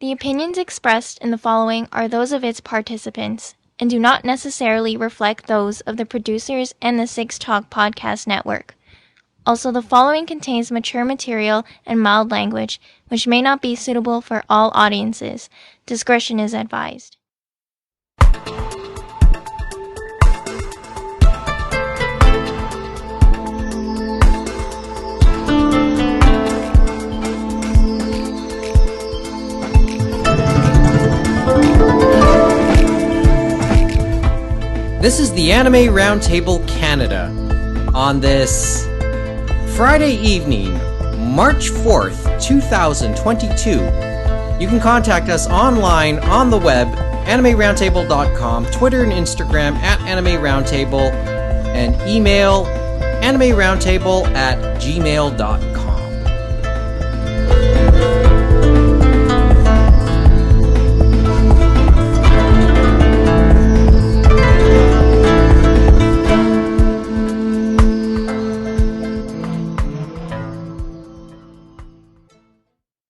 The opinions expressed in the following are those of its participants and do not necessarily reflect those of the producers and the Six Talk Podcast Network. Also, the following contains mature material and mild language, which may not be suitable for all audiences. Discretion is advised. This is the Anime Roundtable Canada on this Friday evening, March 4th, 2022. You can contact us online on the web, animeroundtable.com, Twitter and Instagram at Anime Roundtable, and email animeroundtable@gmail.com.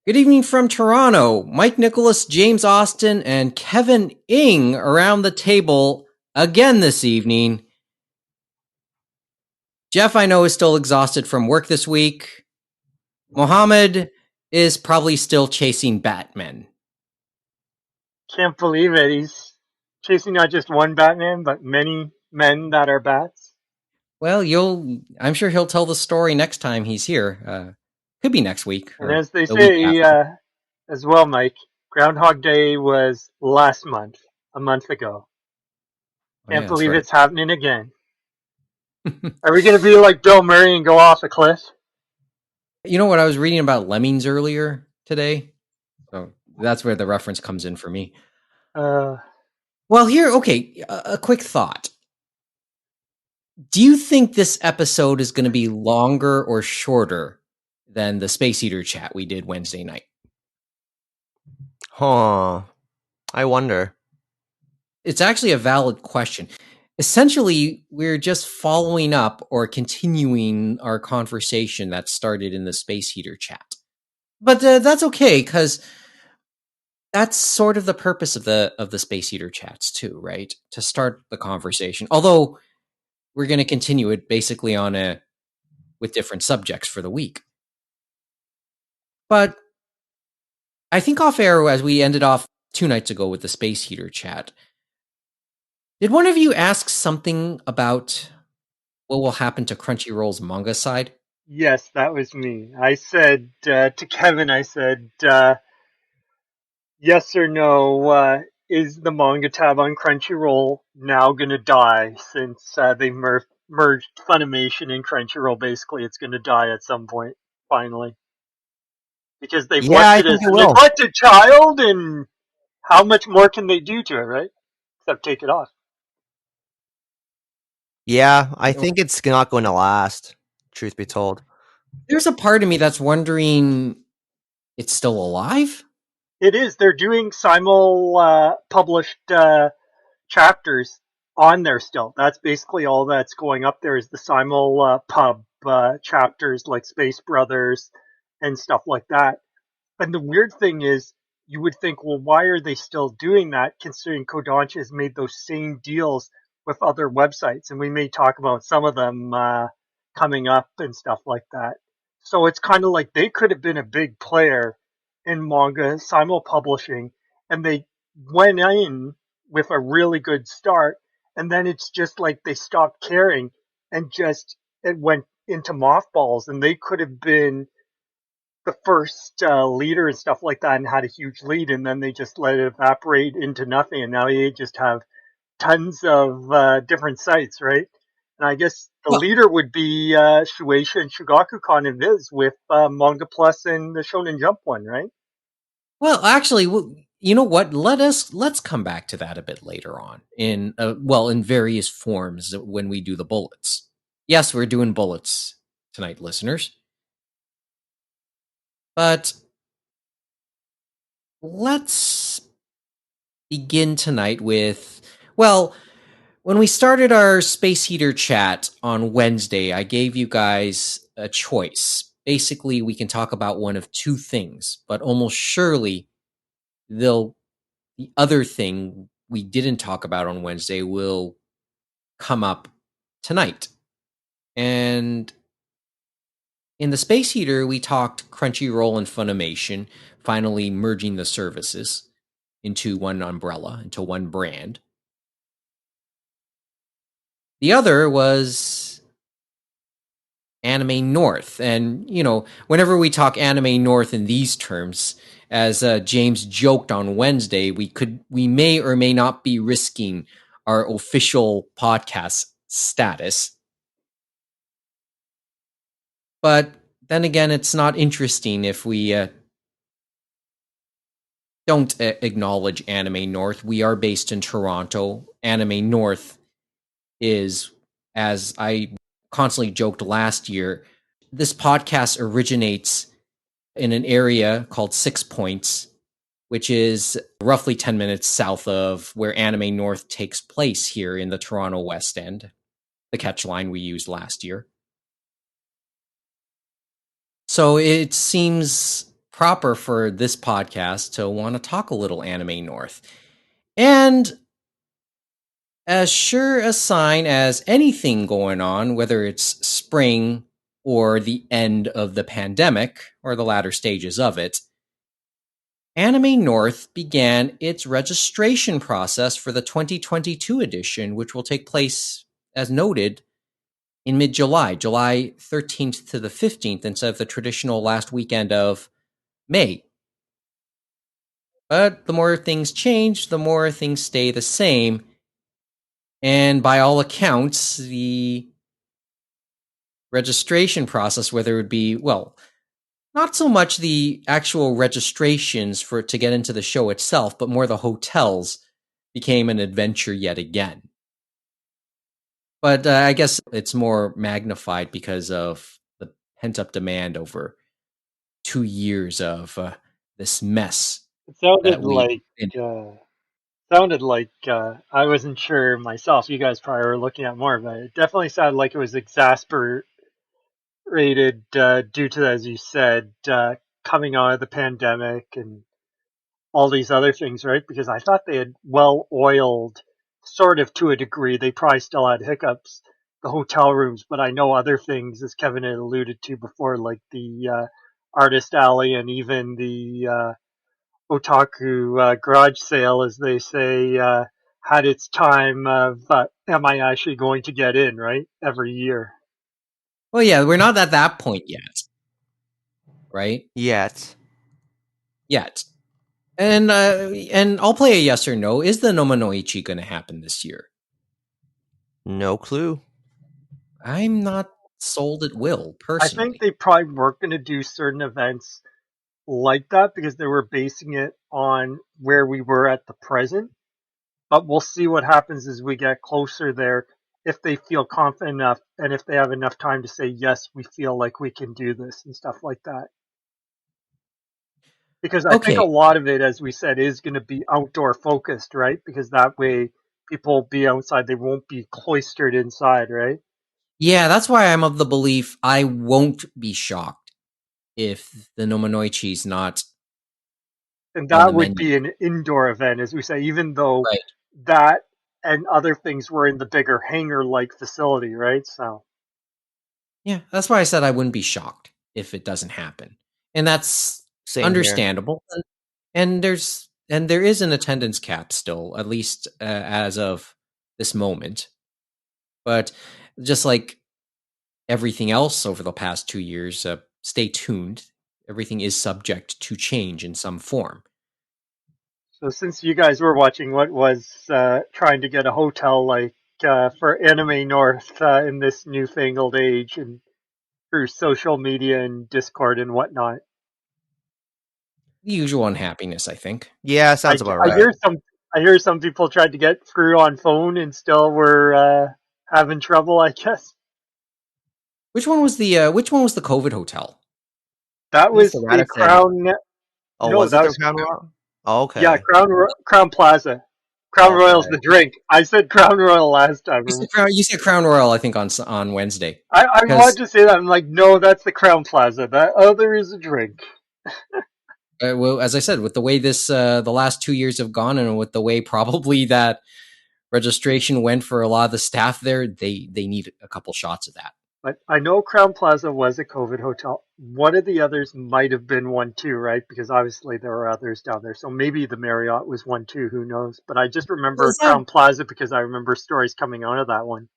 Good evening from Toronto. Mike, Nicolas, James Austin, and Kevin Ing around the table again this evening. Jeff, I know, is still exhausted from work this week. Mohammed is probably still chasing Batman. Can't believe it. He's chasing not just one Batman, but many men that are bats. Well, I'm sure he'll tell the story next time he's here. Could be next week. And as they say, as well, Mike, Groundhog Day was last month, a month ago. Can't believe right. It's happening again. Are we going to be like Bill Murray and go off a cliff? You know what? I was reading about lemmings earlier today. So that's where the reference comes in for me. Well, a quick thought. Do you think this episode is going to be longer or shorter than the Space Eater chat we did Wednesday night? I wonder. It's actually a valid question. Essentially, we're just following up or continuing our conversation that started in the Space Heater chat. But that's okay, because that's sort of the purpose of the Space Heater chats too, right? To start the conversation. Although we're going to continue it basically with different subjects for the week. But I think off air, as we ended off 2 nights ago with the Space Heater chat, did one of you ask something about what will happen to Crunchyroll's manga side? Yes, that was me. I said to Kevin, yes or no, is the manga tab on Crunchyroll now going to die since they merged Funimation and Crunchyroll? Basically, it's going to die at some point, finally. Because they've left it as a neglected child, and how much more can they do to it, right? Except take it off. Yeah, I think it's not going to last, truth be told. There's a part of me that's wondering, it's still alive? It is. They're doing published chapters on there still. That's basically all that's going up there is the pub chapters like Space Brothers and stuff like that. And the weird thing is, you would think, well, why are they still doing that, considering Kodansha has made those same deals with other websites, and we may talk about some of them coming up and stuff like that. So it's kind of like they could have been a big player in manga simul-publishing, and they went in with a really good start, and then it's just like they stopped caring, and just it went into mothballs, and they could have been the first leader and stuff like that and had a huge lead, and then they just let it evaporate into nothing, and now you just have tons of different sites, right? And I guess the leader would be Shueisha and Shugakukan and Viz with Manga Plus and the Shonen Jump one, right? Well, actually, you know what? Let's come back to that a bit later on in various forms when we do the bullets. Yes, we're doing bullets tonight, listeners. But let's begin tonight with, when we started our Space Heater chat on Wednesday, I gave you guys a choice. Basically, we can talk about one of two things, but almost surely the other thing we didn't talk about on Wednesday will come up tonight. And in the Space Heater, we talked Crunchyroll and Funimation finally merging the services into one umbrella, into one brand. The other was Anime North. And, whenever we talk Anime North in these terms, as James joked on Wednesday, we may or may not be risking our official podcast status. But then again, it's not interesting if we don't acknowledge Anime North. We are based in Toronto. Anime North is, as I constantly joked last year, this podcast originates in an area called 6 Points, which is roughly 10 minutes south of where Anime North takes place here in the Toronto West End, the catch line we used last year. So it seems proper for this podcast to want to talk a little Anime North. And as sure a sign as anything going on, whether it's spring or the end of the pandemic or the latter stages of it, Anime North began its registration process for the 2022 edition, which will take place, as noted, in mid-July, July 13th to the 15th, instead of the traditional last weekend of May. But the more things change, the more things stay the same. And by all accounts, the registration process, whether it would be, well, not so much the actual registrations to get into the show itself, but more the hotels, became an adventure yet again. But I guess it's more magnified because of the pent-up demand over 2 years of this mess. It sounded like I wasn't sure myself. You guys probably were looking at more, but it definitely sounded like it was exasperated due to, as you said, coming out of the pandemic and all these other things, right? Because I thought they had well oiled, sort of to a degree. They probably still had hiccups, the hotel rooms, but I know other things, as Kevin had alluded to before, like the artist alley and even the otaku garage sale, as they say, had its time of am I actually going to get in, right? Every year. Well, yeah, we're not at that point yet, right? Yet. And I'll play a yes or no. Is the Nomanoichi going to happen this year? No clue. I'm not sold it will, I personally. think they probably weren't going to do certain events like that because they were basing it on where we were at the present. But we'll see what happens as we get closer there, if they feel confident enough and if they have enough time to say, yes, we feel like we can do this and stuff like that. Because I think a lot of it, as we said, is going to be outdoor focused, right? Because that way people will be outside. They won't be cloistered inside, right? Yeah, that's why I'm of the belief I won't be shocked if the Nomanoichi's not. And that would be an indoor event, as we say, even though that and other things were in the bigger hangar-like facility, right? So, yeah, that's why I said I wouldn't be shocked if it doesn't happen, and that's understandable. And there is an attendance cap still, at least as of this moment. But just like everything else over the past 2 years, stay tuned. Everything is subject to change in some form. So since you guys were watching, what was trying to get a hotel like for Anime North in this newfangled age and through social media and Discord and whatnot? The usual unhappiness, I think. Yeah, sounds about right. I hear some people tried to get through on phone and still were having trouble, I guess. Which one was the COVID hotel? That was the Crown. Oh, no, was it the Crown Royal? Oh, okay. Yeah, Crown Plaza. Crown Royal's the drink. I said Crown Royal last time. You said Crown Royal, I think, on Wednesday. I wanted to say that. I'm like, no, that's the Crown Plaza. That other is a drink. Well, as I said, with the way the last 2 years have gone, and with the way probably that registration went for a lot of the staff there, they need a couple shots of that. But I know Crown Plaza was a COVID hotel. One of the others might have been one too, right? Because obviously there are others down there. So maybe the Marriott was one too. Who knows? But I just remember Is that Crown Plaza because I remember stories coming out of that one.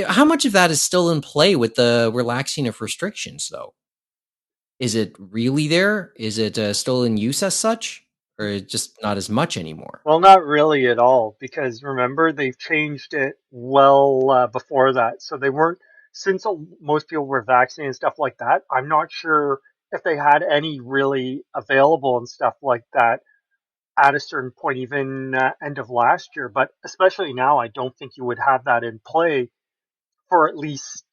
How much of that is still in play with the relaxing of restrictions, though? Is it really there? Is it still in use as such, or just not as much anymore? Well, not really at all, because remember they've changed it well before that. So they weren't, since most people were vaccinated and stuff like that. I'm not sure if they had any really available and stuff like that at a certain point, even end of last year. But especially now, I don't think you would have that in play for at least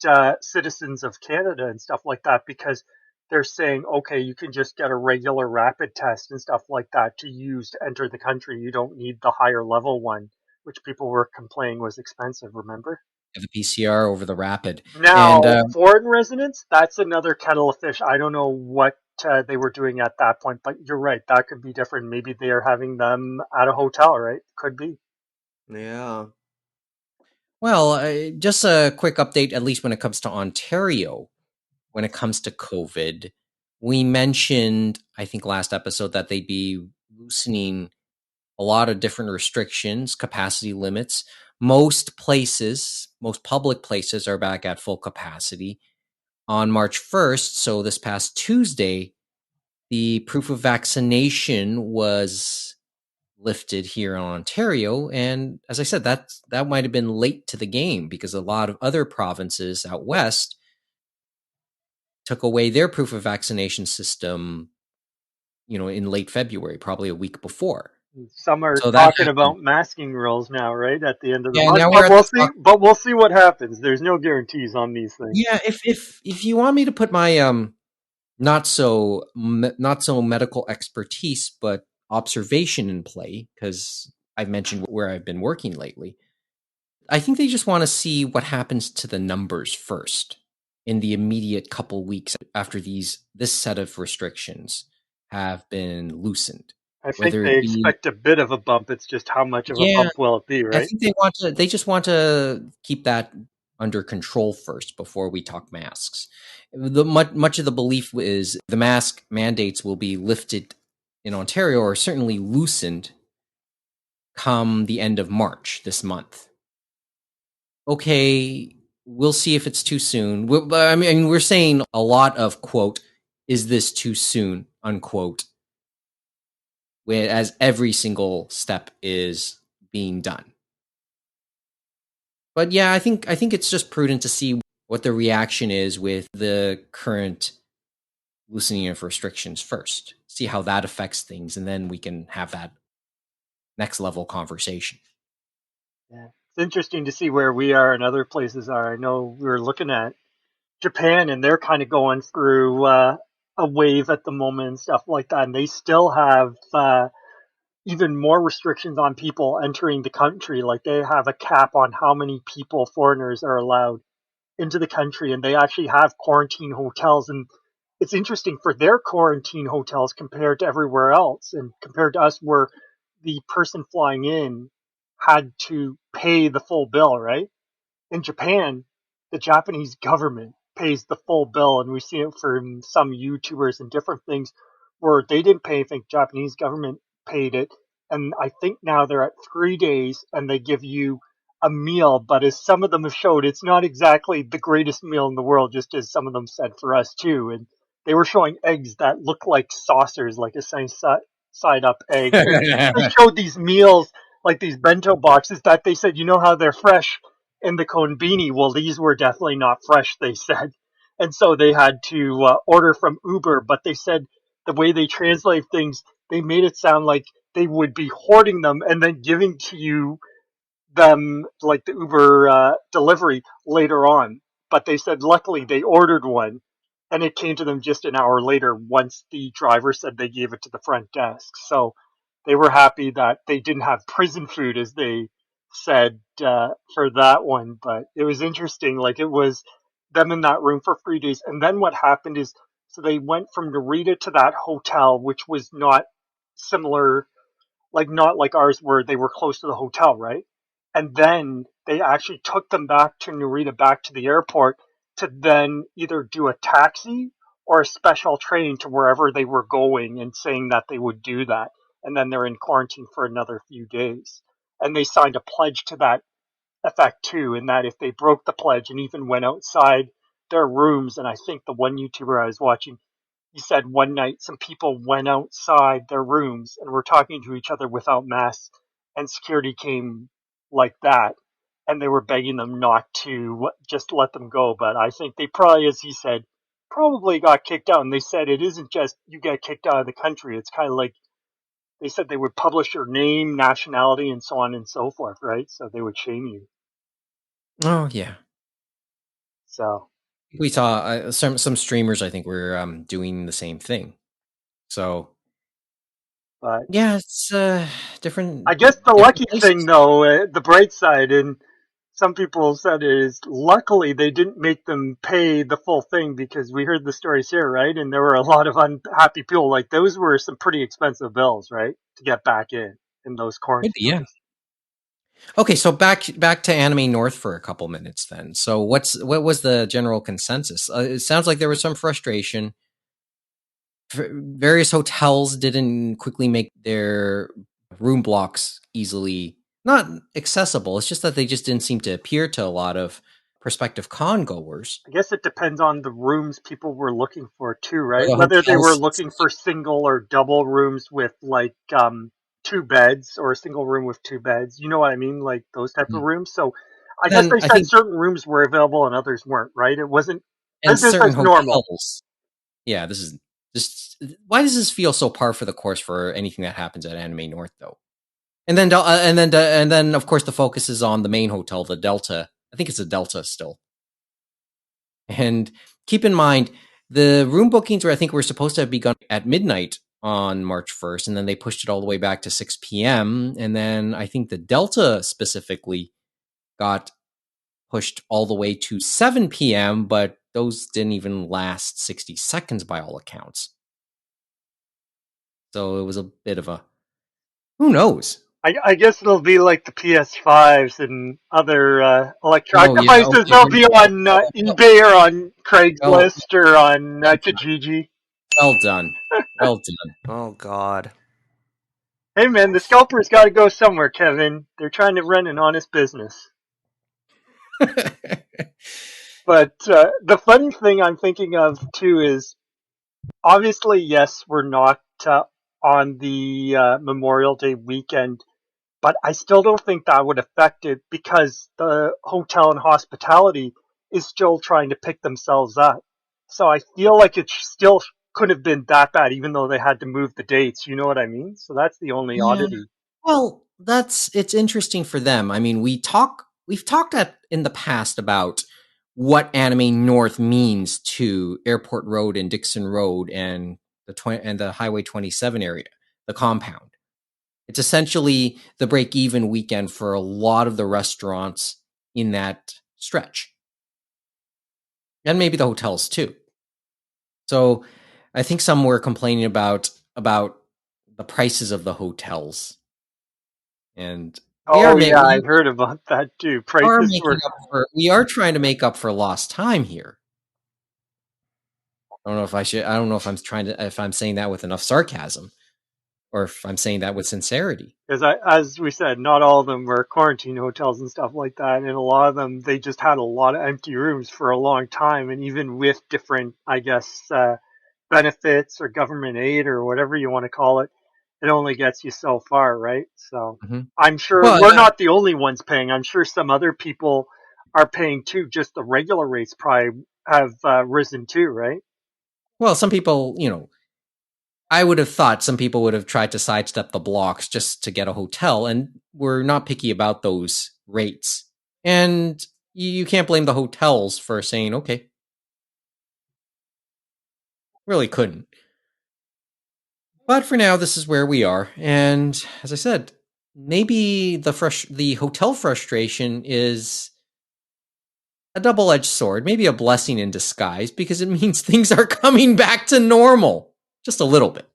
citizens of Canada and stuff like that, because they're saying, okay, you can just get a regular rapid test and stuff like that to use to enter the country. You don't need the higher level one, which people were complaining was expensive, remember? The PCR over the rapid, and Now, foreign residents, that's another kettle of fish. I don't know what they were doing at that point, but you're right. That could be different. Maybe they are having them at a hotel, right? Could be. Yeah. well, just a quick update, at least when it comes to Ontario. When it comes to COVID, we mentioned, I think, last episode that they'd be loosening a lot of different restrictions, capacity limits. Most places, most public places are back at full capacity. On March 1st, so this past Tuesday, the proof of vaccination was lifted here in Ontario. And as I said, that might have been late to the game because a lot of other provinces out west took away their proof of vaccination system, in late February, probably a week before. Some are So that talking happened. about masking rules now, right, at the end of the Yeah, month. now we're But at we'll the see. But we'll see what happens. There's no guarantees on these things. yeah. If you want me to put my not so medical expertise, but observation in play, because I've mentioned where I've been working lately. I think they just want to see what happens to the numbers first in the immediate couple weeks after this set of restrictions have been loosened. I think Whether they it be expect a bit of a bump. It's just how much of a yeah, bump will it be, I right? think they just want to keep that under control first before we talk masks. Much of the belief is the mask mandates will be lifted in Ontario, or certainly loosened, come the end of March this month. Okay, we'll see if it's too soon. I mean, we're saying a lot of quote, "Is this too soon?" unquote, as every single step is being done. But yeah, I think it's just prudent to see what the reaction is with the current loosening of restrictions first. See how that affects things, and then we can have that next level conversation. Yeah. It's interesting to see where we are and other places are. I know we were looking at Japan, and they're kind of going through a wave at the moment and stuff like that, and they still have even more restrictions on people entering the country. Like they have a cap on how many people, foreigners, are allowed into the country, and they actually have quarantine hotels. And it's interesting for their quarantine hotels compared to everywhere else, and compared to us, where the person flying in had to pay the full bill, right? In Japan, the Japanese government pays the full bill, and we see it from some YouTubers and different things where they didn't pay anything. Japanese government paid it, and I think now they're at 3 days, and they give you a meal. But as some of them have showed, it's not exactly the greatest meal in the world, just as some of them said for us too. And they were showing eggs that look like saucers, like a side up egg. And they showed these meals, like these bento boxes, that they said, you know how they're fresh in the konbini. Well, these were definitely not fresh, they said. And so they had to order from Uber, but they said the way they translate things, they made it sound like they would be hoarding them and then giving to you them like the Uber delivery later on. But they said luckily they ordered one and it came to them just an hour later once the driver said they gave it to the front desk. So they were happy that they didn't have prison food, as they said, for that one. But it was interesting. Like it was them in that room for 3 days. And then what happened is So they went from Narita to that hotel, which was not similar, like not like ours where they were close to the hotel, right? And then they actually took them back to Narita, back to the airport to then either do a taxi or a special train to wherever they were going and saying that they would do that. And then they're in quarantine for another few days. And they signed a pledge to that effect too, in that if they broke the pledge and even went outside their rooms, and I think the one YouTuber I was watching, he said one night some people went outside their rooms and were talking to each other without masks, and security came like that, and they were begging them not to just let them go. But I think they probably, as he said, probably got kicked out. And they said it isn't just you get kicked out of the country. It's kind of like they said they would publish your name, nationality, and so on and so forth, right? So they would shame you. Oh yeah, So, we saw some streamers. I think were doing the same thing. So but yeah, it's different I guess the different lucky thing, places. though, the bright side, and some people said is luckily they didn't make them pay the full thing because we heard the stories here, right? And there were a lot of unhappy people. Like those were some pretty expensive bills, right, to get back in those Maybe, quarantine yeah. orders. Okay, so back to Anime North for a couple minutes then. So what was the general consensus? It sounds like there was some frustration. Various hotels didn't quickly make their room blocks easily not accessible. It's just that they just didn't seem to appear to a lot of prospective con goers I guess it depends on the rooms people were looking for too, or right? the Whether they were hotels. looking for single or double rooms with like two beds or a single room with two beds. You know what I mean? Like those type of rooms. So I guess Then they I said think certain rooms were available and others weren't, right? It wasn't and business certain as normal. hotels. Yeah, this is just why does this feel so par for the course for anything that happens at Anime North though? And then of course the focus is on the main hotel, the Delta. I think it's a Delta still. And keep in mind the room bookings were I think were supposed to have begun at midnight on March 1st, and then they pushed it all the way back to 6 p.m. And then I think the Delta specifically got pushed all the way to 7 p.m., but those didn't even last 60 seconds by all accounts. So it was a bit of a who knows? I guess it'll be like the PS5s and other electronic Oh yeah, devices. okay. They'll be on Well, eBay or on well, Craigslist or on well done. Kijiji. Well done. Well Oh God. Hey man, the scalpers got to go somewhere, Kevin. They're trying to run an honest business. done. But the funny thing I'm thinking of too is obviously, yes, we're not on the Memorial Day weekend, but I still don't think that would affect it because the hotel and hospitality is still trying to pick themselves up. So I feel like it still could have been that bad, even though they had to move the dates. You know what I mean? So that's the only Yeah. oddity. Well, it's interesting for them. I mean, we've talked in the past about what Anime North means to Airport Road and Dixon Road and the Highway 27 area, the compound. It's essentially the break even weekend for a lot of the restaurants in that stretch. And maybe the hotels too. So I think some were complaining about the prices of the hotels. And Oh yeah, I heard about that too. Prices were we are trying to make up for lost time here. I don't know if if I'm saying that with enough sarcasm or if I'm saying that with sincerity. because as we said, not all of them were quarantine hotels and stuff like that, and a lot of them they just had a lot of empty rooms for a long time, and even with different, I guess, benefits or government aid or whatever you want to call it, it only gets you so far, right? So Mhm. I'm sure Well, we're not the only ones paying. I'm sure some other people are paying too. Just the regular rates probably have risen too, right? some people, I would have thought some people would have tried to sidestep the blocks just to get a hotel, and we're not picky about those rates. And you can't blame the hotels for saying, okay, really couldn't. But for now, this is where we are. And as I said, maybe the hotel frustration is a double-edged sword, maybe a blessing in disguise, because it means things are coming back to normal. Just a little bit.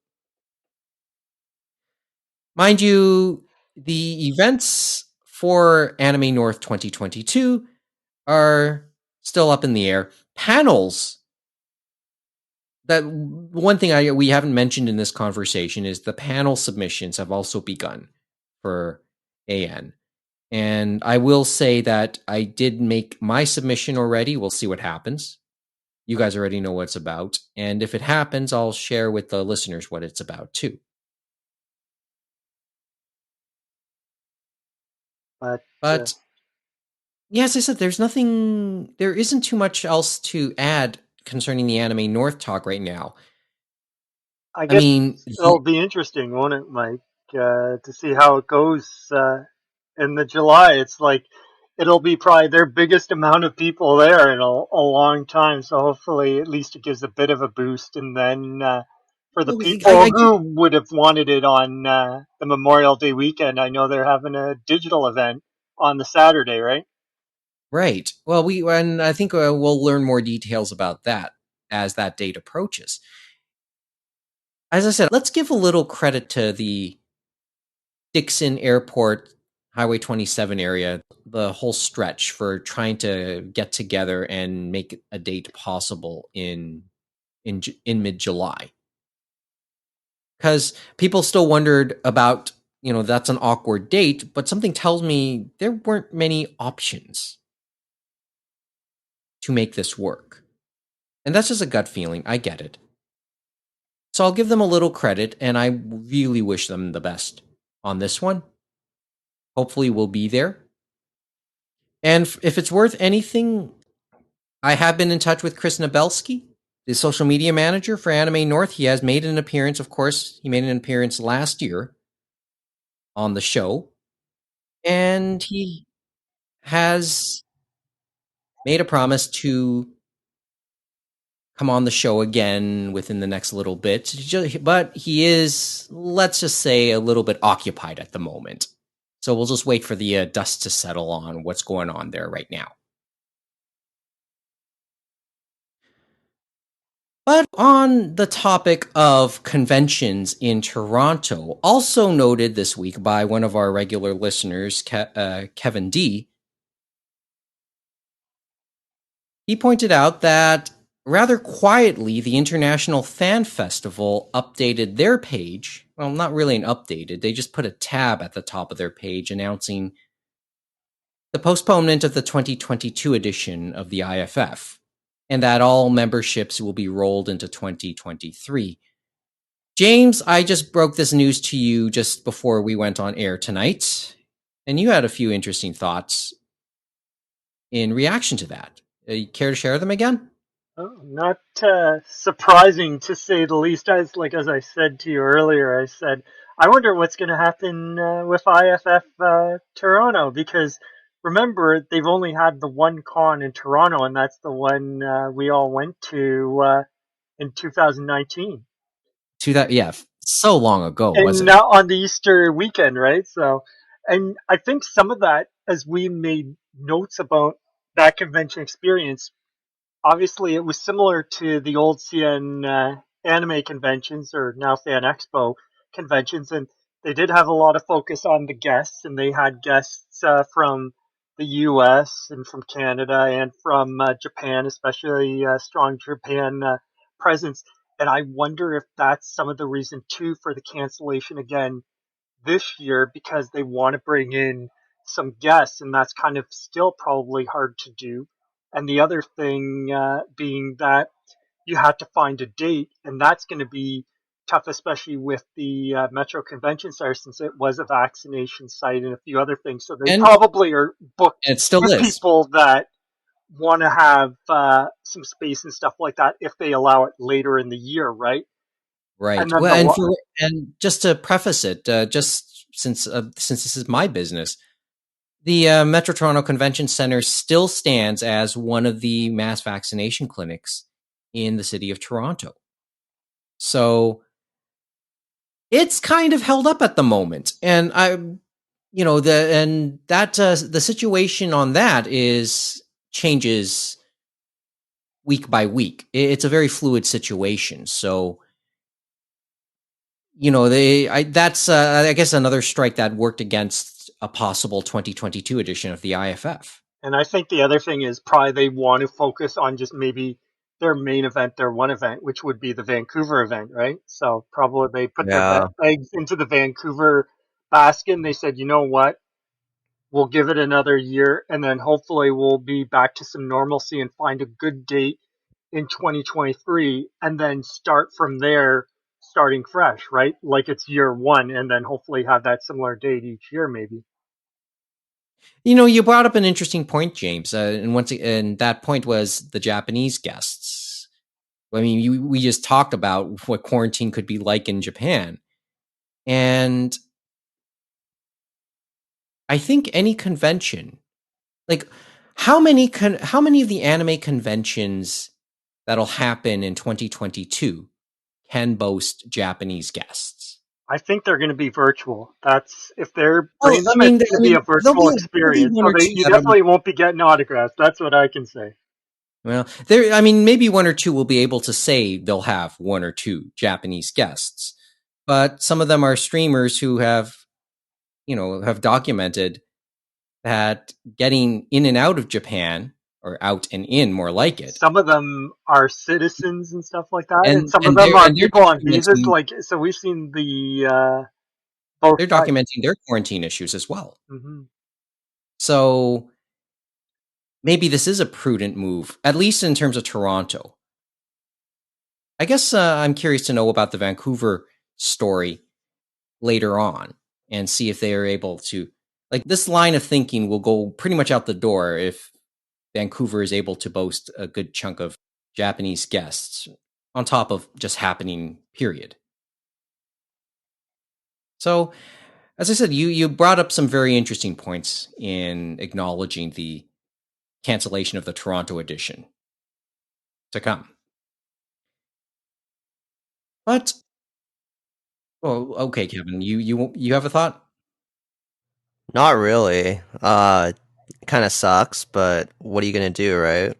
Mind you, the events for Anime North 2022 are still up in the air. Panels, that one thing we haven't mentioned in this conversation is the panel submissions have also begun for AN. And I will say that I did make my submission already. We'll see what happens. You guys already know what it's about. And if it happens, I'll share with the listeners what it's about too. But yeah, as I said, there isn't too much else to add concerning the Anime North talk right now. I guess it'll be interesting, won't it, Mike, to see how it goes in the July. It's like it'll be probably their biggest amount of people there in a long time. So hopefully, at least it gives a bit of a boost. And then for the people who would have wanted it on the Memorial Day weekend, I know they're having a digital event on the Saturday, right? Right. Well, and I think we'll learn more details about that as that date approaches. As I said, let's give a little credit to the Dixon Airport Highway 27 area, the whole stretch, for trying to get together and make a date possible in mid-July. Because people still wondered about, that's an awkward date, but something tells me there weren't many options to make this work. And that's just a gut feeling. I get it. So I'll give them a little credit, and I really wish them the best on this one. Hopefully we'll be there. And if it's worth anything, I have been in touch with Chris Nabelski, the social media manager for Anime North. He has made an appearance, of course. He made an appearance last year on the show. And he has made a promise to come on the show again within the next little bit. But he is, let's just say, a little bit occupied at the moment. So we'll just wait for the dust to settle on what's going on there right now. But on the topic of conventions in Toronto, also noted this week by one of our regular listeners, Kevin D., he pointed out that rather quietly, the International Fan Festival updated their page. Well, not really an updated. They just put a tab at the top of their page announcing the postponement of the 2022 edition of the IFF, and that all memberships will be rolled into 2023. James, I just broke this news to you just before we went on air tonight, and you had a few interesting thoughts in reaction to that. You care to share them again? Oh, not surprising to say the least. As I said to you earlier, I said I wonder what's going to happen with IFF Toronto, because remember they've only had the one con in Toronto, and that's the one we all went to in 2019. Yeah, so long ago, and wasn't it? now on the Easter weekend, right? So, and I think some of that, as we made notes about that convention experience, obviously it was similar to the old CN anime conventions, or now Fan Expo conventions, and they did have a lot of focus on the guests, and they had guests from the US and from Canada and from Japan, especially strong Japan presence. And I wonder if that's some of the reason too for the cancellation again this year, because they want to bring in some guests, and that's kind of still probably hard to do. And the other thing being that you have to find a date, and that's going to be tough, especially with the Metro Convention Center, since it was a vaccination site and a few other things. So they probably are booked it still with is. people that want to have some space and stuff like that if they allow it later in the year, right? Right. And just to preface it, just since this is my business, the Metro Toronto Convention Center still stands as one of the mass vaccination clinics in the city of Toronto. So it's kind of held up at the moment, and the situation on that is changes week by week. It's a very fluid situation. So, that's I guess another strike that worked against a possible 2022 edition of the IFF. And I think the other thing is probably they want to focus on just maybe their main event, their one event, which would be the Vancouver event, right? So probably they put their Yeah. eggs into the Vancouver basket and they said, you know what? We'll give it another year and then hopefully we'll be back to some normalcy and find a good date in 2023 and then start from there, starting fresh, right? Like it's year one and then hopefully have that similar date each year, maybe. You brought up an interesting point, James, and that point was the Japanese guests. I mean, we just talked about what quarantine could be like in Japan, and I think any convention, like how many of the anime conventions that'll happen in 2022 can boast Japanese guests? I think they're going to be virtual. That's if they're Well, bringing them, it's going to be a there'll virtual be experience. one So or two you that'll be. definitely won't be getting autographs. That's what I can say. Well, maybe one or two will be able to say they'll have one or two Japanese guests, but some of them are streamers who have documented that getting in and out of Japan, or out and in, more like it. Some of them are citizens and stuff like that, and And some of and them they're are and they're people on visas. documenting Like so, we've seen the both they're sides. documenting their quarantine issues as well. Mm-hmm. So maybe this is a prudent move, at least in terms of Toronto. I guess I'm curious to know about the Vancouver story later on and see if they are able to, like, this line of thinking will go pretty much out the door if Vancouver is able to boast a good chunk of Japanese guests on top of just happening, period. So, as I said, you brought up some very interesting points in acknowledging the cancellation of the Toronto edition to come. But, oh, okay, Kevin, you have a thought? Not really. Kind of sucks, but what are you gonna do, right?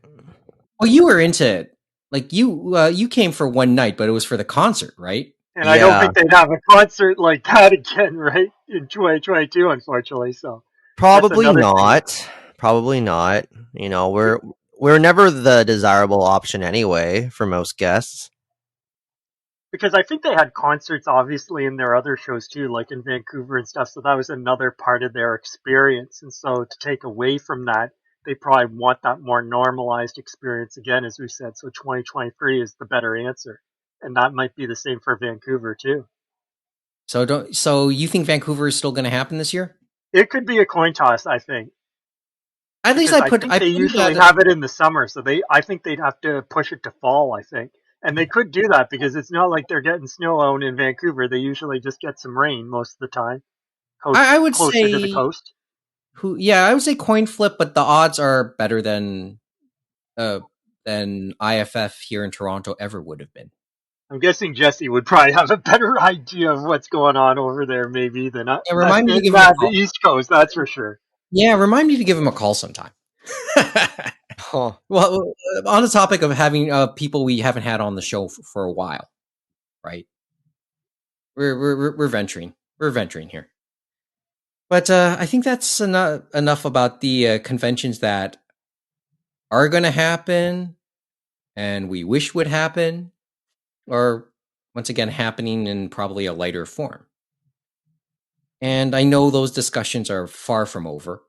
Well, you were into it. Like you came for one night, but it was for the concert, right? And I don't Yeah, think they'd have a concert like that again, right, in 2022, unfortunately. So that's probably another thing. not. Probably not. We're never the desirable option anyway for most guests. Because I think they had concerts obviously in their other shows too, like in Vancouver and stuff. So that was another part of their experience. And so to take away from that, they probably want that more normalized experience again, as we said. So 2023 is the better answer. And that might be the same for Vancouver too. So you think Vancouver is still going to happen this year? It could be a coin toss, I think. At least Because I think I they put it usually at have it in the summer, so I think they'd have to push it to fall, I think. And they could do that because it's not like they're getting snow out in Vancouver. They usually just get some rain most of the time, I would closer to the say coast. I would say coin flip, but the odds are better than IFF here in Toronto ever would have been. I'm guessing Jesse would probably have a better idea of what's going on over there, maybe than Yeah, remind me to give him a the call. East Coast. That's for sure. Yeah, remind me to give him a call sometime. Huh. Well, on the topic of having people we haven't had on the show for a while, right? We're venturing. We're venturing here. But I think that's enough about the conventions that are going to happen and we wish would happen, or once again happening in probably a lighter form. And I know those discussions are far from over,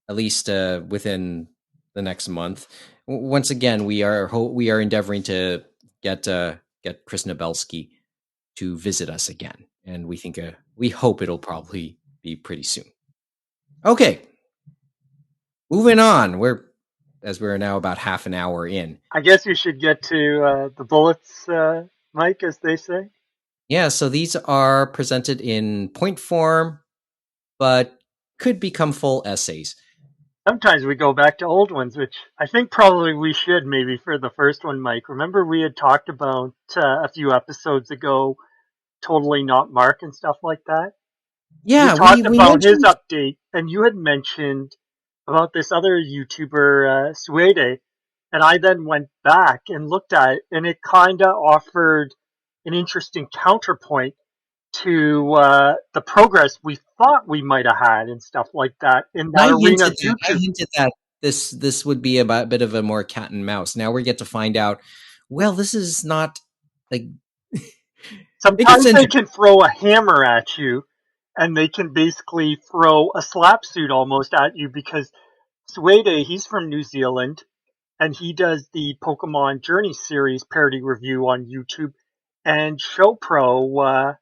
at least within the next month. Once again, we are endeavoring to get Chris Nabelsky to visit us again, and we hope it'll probably be pretty soon. Okay, moving on. We're now about half an hour in. I guess you should get to the bullets, Mike, as they say. Yeah, so these are presented in point form, but could become full essays. Sometimes we go back to old ones, which I think probably we should maybe for the first one, Mike. Remember we had talked about a few episodes ago, Totally Not Mark and stuff like that? We Yeah, talked we about his mentioned. update, and you had mentioned about this other YouTuber, Suede, and I then went back and looked at it, and it kind of offered an interesting counterpoint to the progress we thought we might have had and stuff like that in that arena of I YouTube. hinted that this would be a bit of a more cat and mouse. Now we get to find out. Well, this is not like it gets Sometimes they interesting. can throw a hammer at you, and they can basically throw a slap suit almost at you because Suede, he's from New Zealand, and he does the Pokemon Journey series parody review on YouTube. And ShowPro,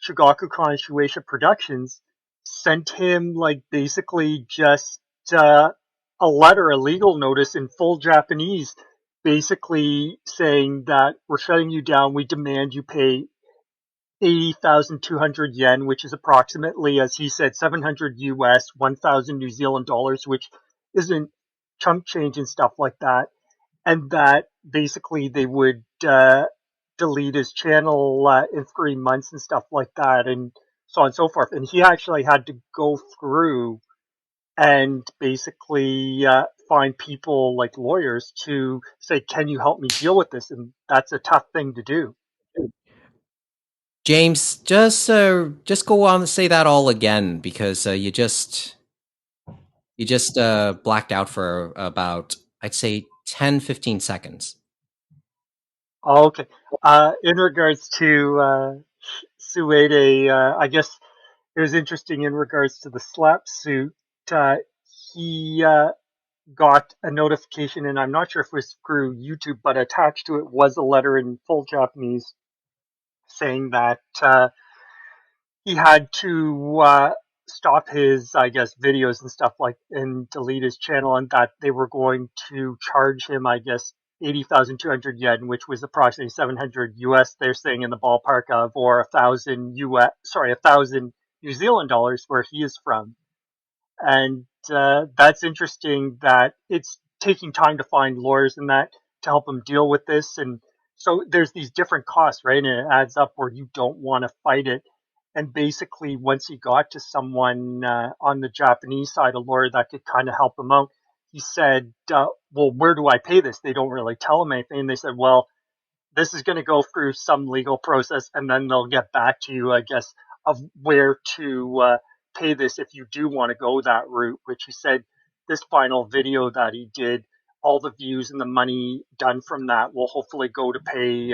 Shigakukan Shueisha Productions, sent him like basically just a letter, a legal notice in full Japanese, basically saying that we're shutting you down. We demand you pay 80,200 yen, which is approximately, as he said, 700 US, 1,000 New Zealand dollars, which isn't chump change and stuff like that. And that basically they would delete his channel in 3 months and stuff like that, and so on and so forth. And he actually had to go through and basically find people like lawyers to say, can you help me deal with this? And that's a tough thing to do. James, just go on and say that all again because you just blacked out for about I'd say 10-15 seconds. Okay. In regards to Suede, I guess it was interesting in regards to the slap suit. Uh, he got a notification, and I'm not sure if it was through YouTube, but attached to it was a letter in full Japanese saying that he had to stop his, I guess, videos and stuff like, and delete his channel, and that they were going to charge him, I guess, 80,200 yen, which was approximately 700 US. They're saying in the ballpark of, or 1,000 US, sorry, 1,000 New Zealand dollars, where he is from. And that's interesting that it's taking time to find lawyers and that to help them deal with this. And so there's these different costs, right? And it adds up where you don't want to fight it. And basically, once he got to someone on the Japanese side, a lawyer that could kind of help him out, he said, well, where do I pay this? They don't really tell him anything. And they said, well, this is going to go through some legal process, and then they'll get back to you, I guess, of where to pay this if you do want to go that route. Which he said this final video that he did, all the views and the money done from that will hopefully go to pay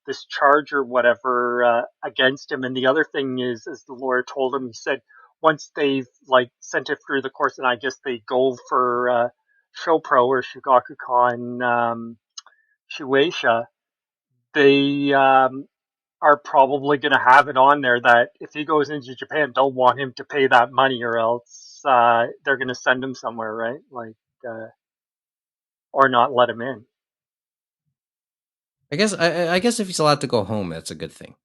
this charge or whatever against him. And the other thing is, as the lawyer told him, he said once they've like sent it through the course, and I guess they go for ShowPro or Shigakukan Shueisha, they are probably going to have it on there that if he goes into Japan, they'll want him to pay that money, or else they're going to send him somewhere, right? Like, or not let him in. I guess if he's allowed to go home, that's a good thing.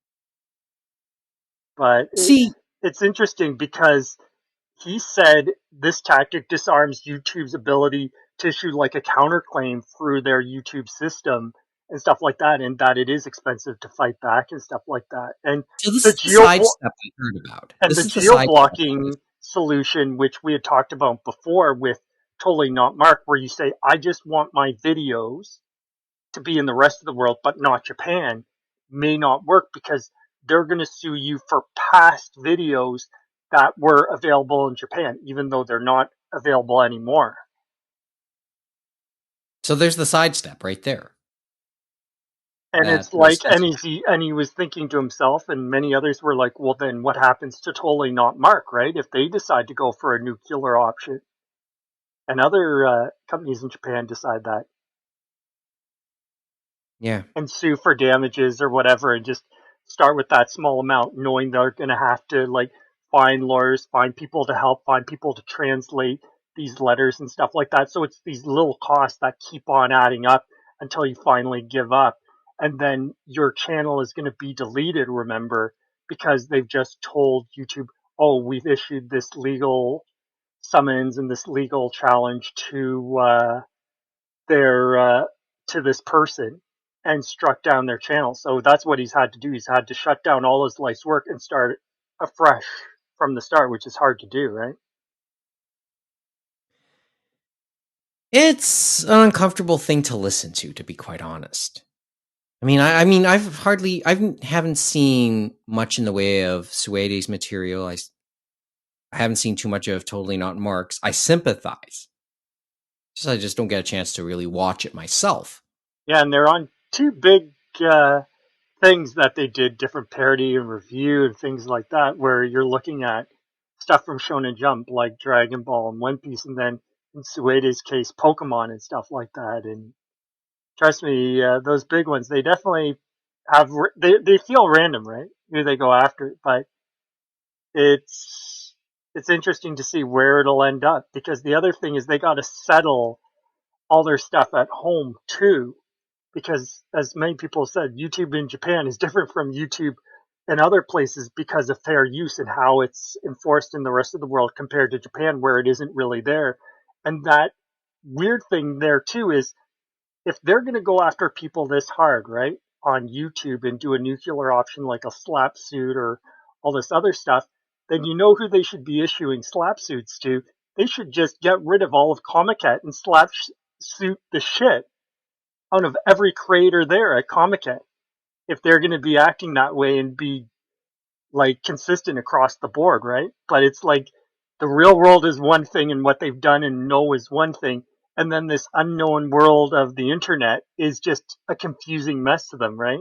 But See, it's interesting because he said this tactic disarms YouTube's ability to issue like a counterclaim through their YouTube system and stuff like that, and that it is expensive to fight back and stuff like that. And so this the is the geo sidestep I heard about. and the This is the sidestep. geo-blocking solution, which we had talked about before with Totally Not Mark, where you say, I just want my videos to be in the rest of the world, but not Japan, may not work because they're going to sue you for past videos that were available in Japan, even though they're not available anymore. So there's the sidestep right there. And it's That was like, and he was thinking to himself, and many others were like, well, then what happens to Totally Not Mark, right? If they decide to go for a new killer option, and other companies in Japan decide that yeah. and sue for damages or whatever, and just start with that small amount, knowing they're going to have to like find lawyers, find people to help, find people to translate these letters and stuff like that. So it's these little costs that keep on adding up until you finally give up. And then your channel is going to be deleted, remember, because they've just told YouTube, oh, we've issued this legal summons and this legal challenge their to this person and struck down their channel. So that's what he's had to do. He's had to shut down all his life's work and start afresh from the start, which is hard to do, right? It's an uncomfortable thing to listen to be quite honest. I haven't seen much in the way of Suede's material. I haven't seen too much of Totally Not Mark's. I sympathize. I just don't get a chance to really watch it myself. Yeah, and they're on two big things that they did, different parody and review and things like that, where you're looking at stuff from Shonen Jump like Dragon Ball and One Piece, and then in Suede's case, Pokemon and stuff like that. And trust me, those big ones, they definitely they feel random, right? Who they go after, but it's it's interesting to see where it'll end up, because the other thing is they got to settle all their stuff at home too, because as many people have said, YouTube in Japan is different from YouTube in other places because of fair use and how it's enforced in the rest of the world compared to Japan, where it isn't really there. And that weird thing there too is, if they're going to go after people this hard, right, on YouTube and do a nuclear option like a slap suit or all this other stuff, then you know who they should be issuing slap suits to. They should just get rid of all of Comiket and slap suit the shit out of every creator there at Comiket, if they're going to be acting that way and be like consistent across the board, right? But it's like the real world is one thing and what they've done and know is one thing. And then this unknown world of the internet is just a confusing mess to them, right?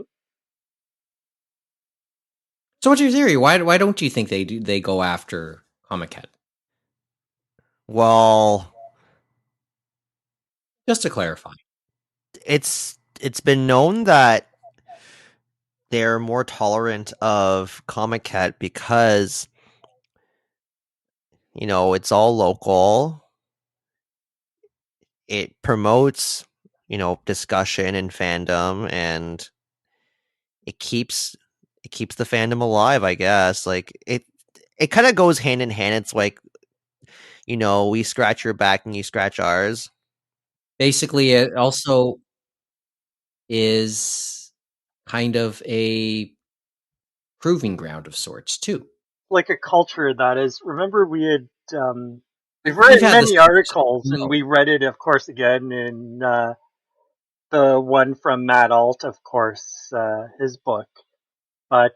So what's your theory? Why don't you think they go after Comic Head? Well, Just to clarify. it's been known that they're more tolerant of Comic Cat because, it's all local. It promotes, discussion and fandom, and it keeps the fandom alive, I guess. Like it kind of goes hand in hand. It's like, we scratch your back and you scratch ours. Basically, it also is kind of a proving ground of sorts too. Like a culture that is. Remember, we had we've We've read had this many articles, and no. we read it, of course, again in the one from Matt Alt, of course, his book. But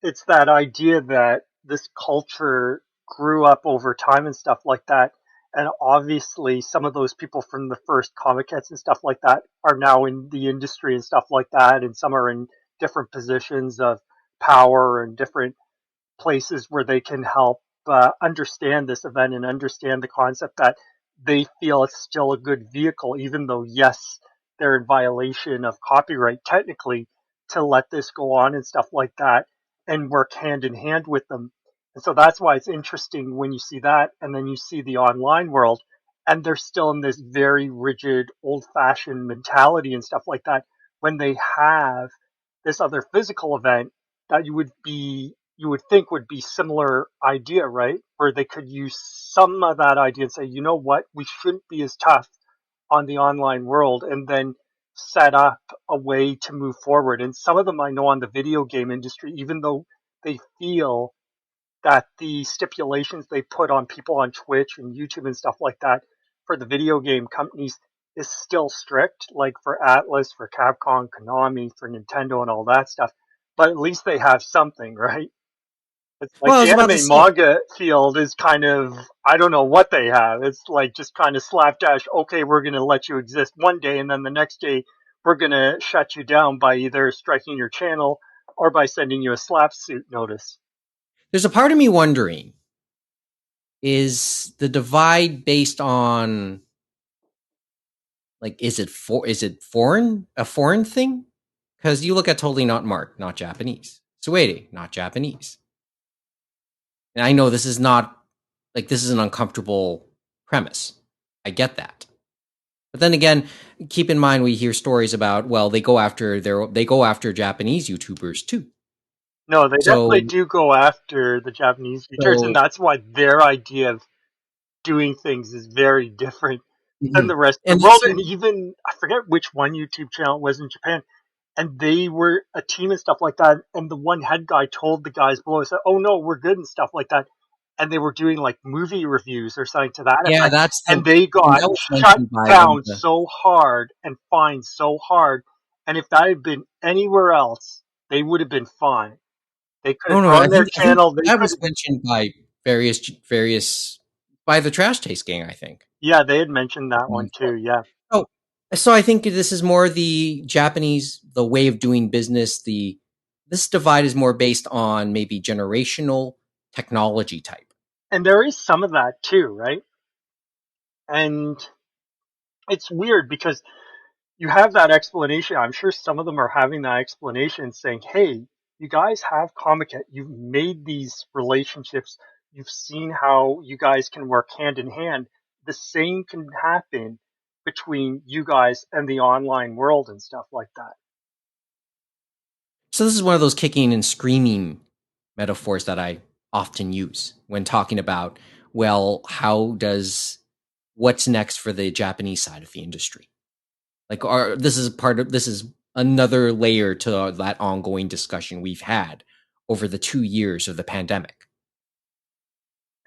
it's that idea that this culture grew up over time and stuff like that. And obviously, some of those people from the first comic hits and stuff like that are now in the industry and stuff like that. And some are in different positions of power and different places where they can help understand this event and understand the concept that they feel it's still a good vehicle, even though, yes, they're in violation of copyright technically, to let this go on and stuff like that, and work hand in hand with them. And so that's why it's interesting when you see that, and then you see the online world, and they're still in this very rigid, old fashioned mentality and stuff like that, when they have this other physical event that you would think would be similar idea, right? Where they could use some of that idea and say, you know what, we shouldn't be as tough on the online world, and then set up a way to move forward. And some of them I know on the video game industry, even though they feel that the stipulations they put on people on Twitch and YouTube and stuff like that for the video game companies is still strict, like for Atlas, for Capcom, Konami, for Nintendo, and all that stuff. But at least they have something, right? It's like Well, I the was about to anime say manga field is kind of, I don't know what they have. It's like just kind of slapdash, okay, we're going to let you exist one day, and then the next day we're going to shut you down by either striking your channel or by sending you a slap suit notice. there's a part of me wondering, is the divide based on, like, is it foreign, a foreign thing? Because you look at Totally Not Mark, not Japanese. Suede, not Japanese. And I know this is not, like, this is an uncomfortable premise. I get that. But then again, keep in mind we hear stories about, well, they go after Japanese YouTubers too. No, they So definitely do go after the Japanese features, and so that's why their idea of doing things is very different than mhm. the rest of And the world. that's And even, I forget which one YouTube channel it was in Japan, and they were a team and stuff like that. And the one head guy told the guys below, said, "Oh no, we're good," and stuff like that. and they were doing like movie reviews or something to that Yeah, effect, that's and the they and got that was shut mentioned by one of down the. so hard and fined so hard. And if that had been anywhere else, they would have been fined. They could Oh have no, I thrown their think channel. They that could was have, mentioned by various by the Trash Taste Gang, I think. yeah, they had mentioned that one too. Yeah. Oh, so I think this is more the Japanese, the way of doing business. This divide is more based on maybe generational technology type. And there is some of that too, right? And it's weird because you have that explanation. I'm sure some of them are having that explanation saying, hey, you guys have Comiket. You've made these relationships. You've seen how you guys can work hand in hand. The same can happen between you guys and the online world and stuff like that. So this is one of those kicking and screaming metaphors that I often use when talking about, well, what's next for the Japanese side of the industry? Like, this is another layer to that ongoing discussion we've had over the 2 years of the pandemic.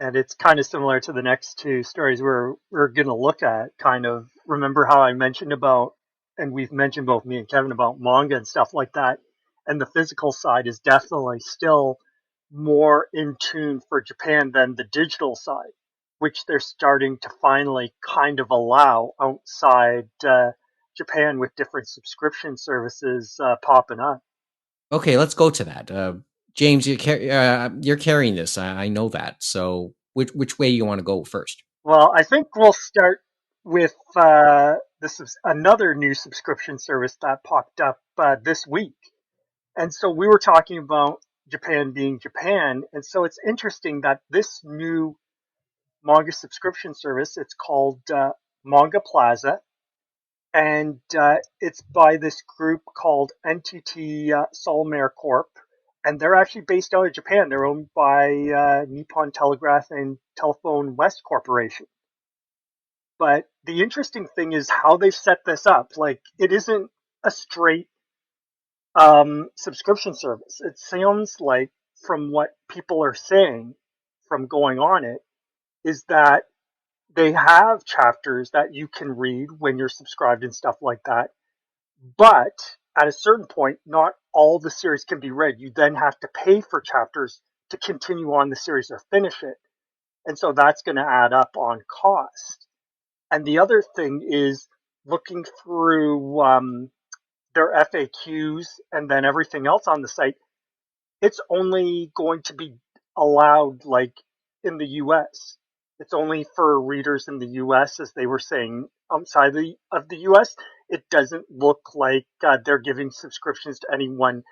And it's kind of similar to the next two stories we're going to look at. Kind of remember how I mentioned about, and we've mentioned both me and Kevin about manga and stuff like that. And the physical side is definitely still more in tune for Japan than the digital side, which they're starting to finally kind of allow outside Japan with different subscription services popping up. Okay, let's go to that. James, you're carrying this. I know that. So, which way you want to go first? Well, I think we'll start with this is another new subscription service that popped up this week. And so we were talking about Japan being Japan. And so it's interesting that this new manga subscription service, it's called Manga Plaza. And it's by this group called NTT Solmer Corp. And they're actually based out of Japan. They're owned by Nippon Telegraph and Telephone West Corporation. But the interesting thing is how they've set this up. Like, it isn't a straight subscription service. It sounds like, from what people are saying, from going on it, is that they have chapters that you can read when you're subscribed and stuff like that. But at a certain point, not all the series can be read. You then have to pay for chapters to continue on the series or finish it. And so that's going to add up on cost. And the other thing is looking through their FAQs and then everything else on the site. It's only going to be allowed like in the US. It's only for readers in the US, as they were saying. Outside of the US, it doesn't look like they're giving subscriptions to anyone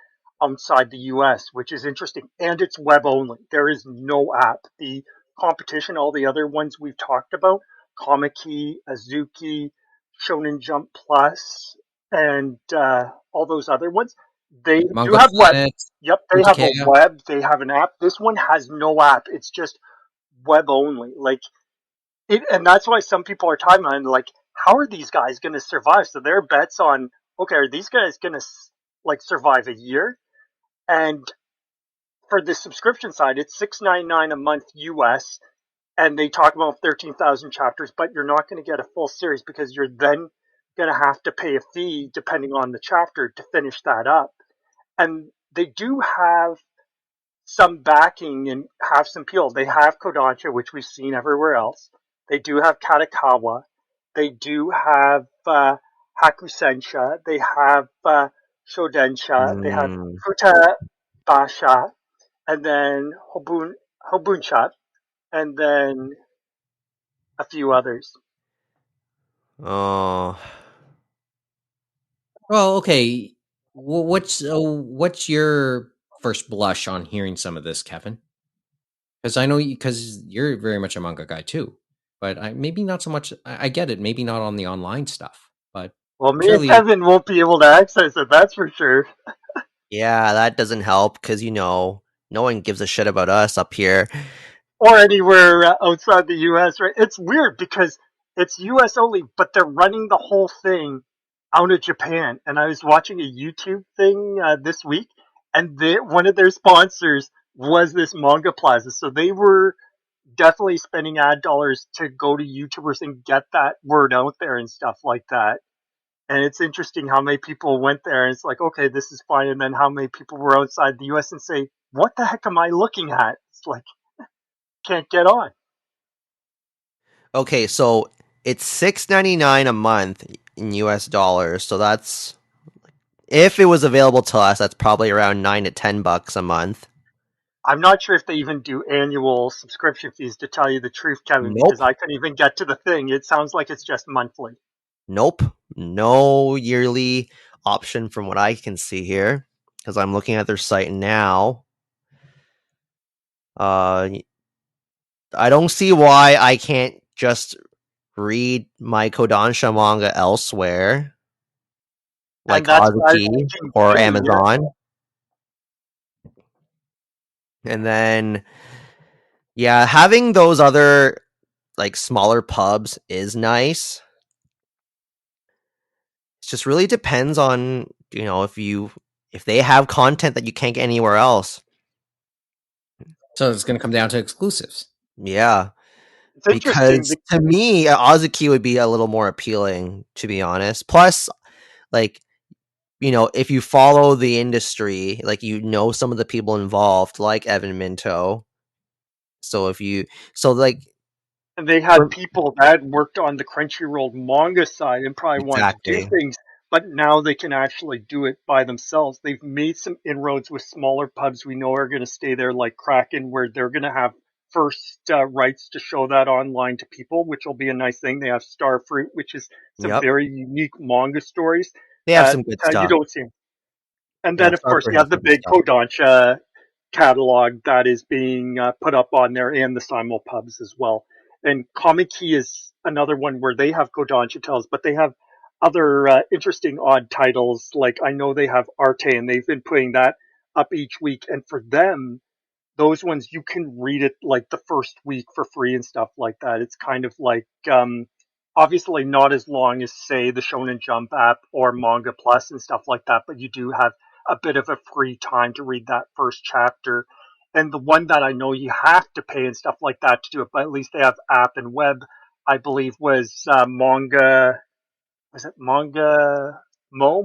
outside the US, which is interesting. And it's web only. There is no app. The competition, all the other ones we've talked about, Komiki, Azuki, Shonen Jump Plus, and all those other ones, they do Manga have web. Planet, Yep, they have a Utakea. web, they have an app. This one has no app. It's just web only. Like it, and that's why some people are talking about it, like, how are these guys going to survive? So their bets on, okay, are these guys going to like survive a year? And for the subscription side, it's $6.99 a month US, and they talk about 13,000 chapters, but you're not going to get a full series because you're then going to have to pay a fee depending on the chapter to finish that up. And they do have some backing and have some appeal. They have Kodansha, which we've seen everywhere else. They do have Katakawa. They do have Hakusensha. They have Shodensha. They have Mm. Futabasha, and then Hobunsha, and then a few others. Oh, Well, okay. What's your first blush on hearing some of this, Kevin? Because I know because you're very much a manga guy too, but maybe not so much. I get it. Maybe not on the online stuff, but Well, me and surely. Kevin won't be able to access it, that's for sure. yeah, that doesn't help because no one gives a shit about us up here. Or anywhere outside the US, right? It's weird because it's US only, but they're running the whole thing out of Japan. And I was watching a YouTube thing this week, and one of their sponsors was this Manga Plaza. So they were definitely spending ad dollars to go to YouTubers and get that word out there and stuff like that. And it's interesting how many people went there and it's like, okay, this is fine. And then how many people were outside the US and say, what the heck am I looking at? It's like, can't get on. Okay, so it's $6.99 a month in US dollars. So that's, if it was available to us, that's probably around $9 to $10 a month. I'm not sure if they even do annual subscription fees, to tell you the truth, Kevin, because Nope. I couldn't even get to the thing. It sounds like it's just monthly. Nope. No yearly option from what I can see here, because I'm looking at their site now. I don't see why I can't just read my Kodansha manga elsewhere, like And that's what I was Azuki thinking or too. Yeah. Amazon. And then, yeah, having those other like smaller pubs is nice. It just really depends on, if they have content that you can't get anywhere else. So it's going to come down to exclusives. Yeah. It's interesting. Because to me, Azuki would be a little more appealing, to be honest. Plus, like, if you follow the industry, like, some of the people involved, like Evan Minto. So like, And they had people that worked on the Crunchyroll manga side and probably wanted to do exactly. things, but now they can actually do it by themselves. They've made some inroads with smaller pubs we know are going to stay there, like Kraken, where they're going to have first rights to show that online to people, which will be a nice thing. They have Starfruit, which is some Yep. very unique manga stories They have that some good you stuff. don't see. And Yeah, then, of course, Starfruit you has have the some good big stuff. Kodansha catalog that is being put up on there and the simul pubs as well. And Comic Key is another one where they have Kodansha titles, but they have other interesting odd titles. Like I know they have Arte and they've been putting that up each week. And for them, those ones you can read it like the first week for free and stuff like that. It's kind of like obviously not as long as say the Shonen Jump app or Manga Plus and stuff like that, but you do have a bit of a free time to read that first chapter. And the one that I know you have to pay and stuff like that to do it, but at least they have app and web, I believe was Manga, was it Manga Mo?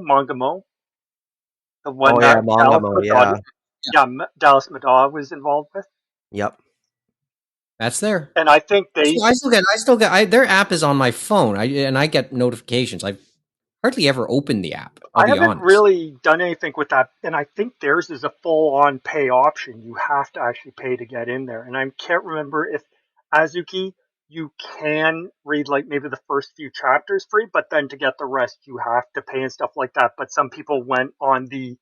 The one Oh yeah, that Manga Dallas Mo, Madonna, yeah. yeah, Dallas Madonna was involved with. Yep. That's there. And I think they, Their app is on my phone. I get notifications. I've hardly ever opened the app. I'll I be haven't honest. really done anything with that. And I think theirs is a full on pay option. You have to actually pay to get in there. And I can't remember if Azuki, you can read like maybe the first few chapters free, but then to get the rest, you have to pay and stuff like that. But some people went on the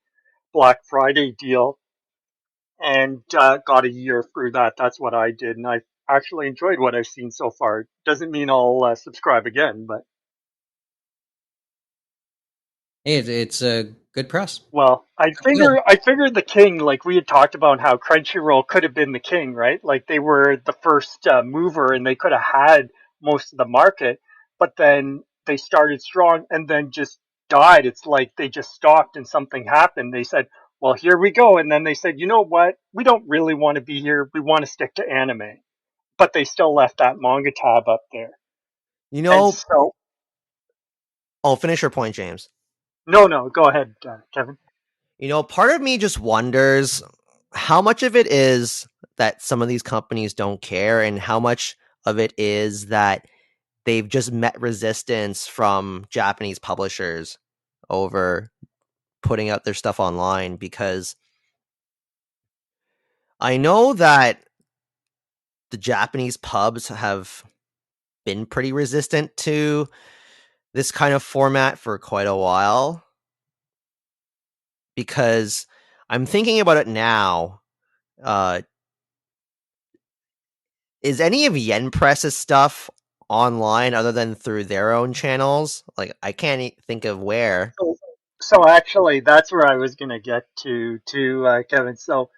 Black Friday deal and got a year through that. That's what I did. And I actually enjoyed what I've seen so far. Doesn't mean I'll subscribe again, but Hey, it's a good press. well, Good. I figured the king, like we had talked about how Crunchyroll could have been the king, right? Like they were the first mover and they could have had most of the market, but then they started strong and then just died. It's like they just stopped and something happened. They said, well, here we go. And then they said, you know what? We don't really want to be here. We want to stick to anime. But they still left that manga tab up there. You And know, so, finish your point, James. no, go ahead, Kevin. Part of me just wonders how much of it is that some of these companies don't care and how much of it is that they've just met resistance from Japanese publishers over putting out their stuff online, because I know that the Japanese pubs have been pretty resistant to this kind of format for quite a while, because I'm thinking about it now. Uh, is any of Yen Press's stuff online other than through their own channels? Like, I can't think of where. So actually, that's where I was going to get to Kevin. So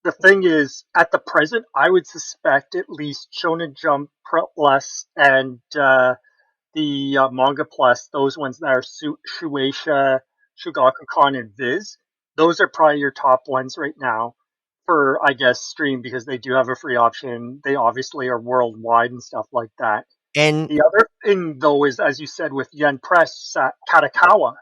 the thing is, at the present, I would suspect at least Shonen Jump Plus and the Manga Plus, those ones that are Shueisha, Shugakukan, and Viz, those are probably your top ones right now. for, I guess, stream because they do have a free option. They obviously are worldwide and stuff like that. And The other thing, though, is as you said with Yen Press, Katakawa.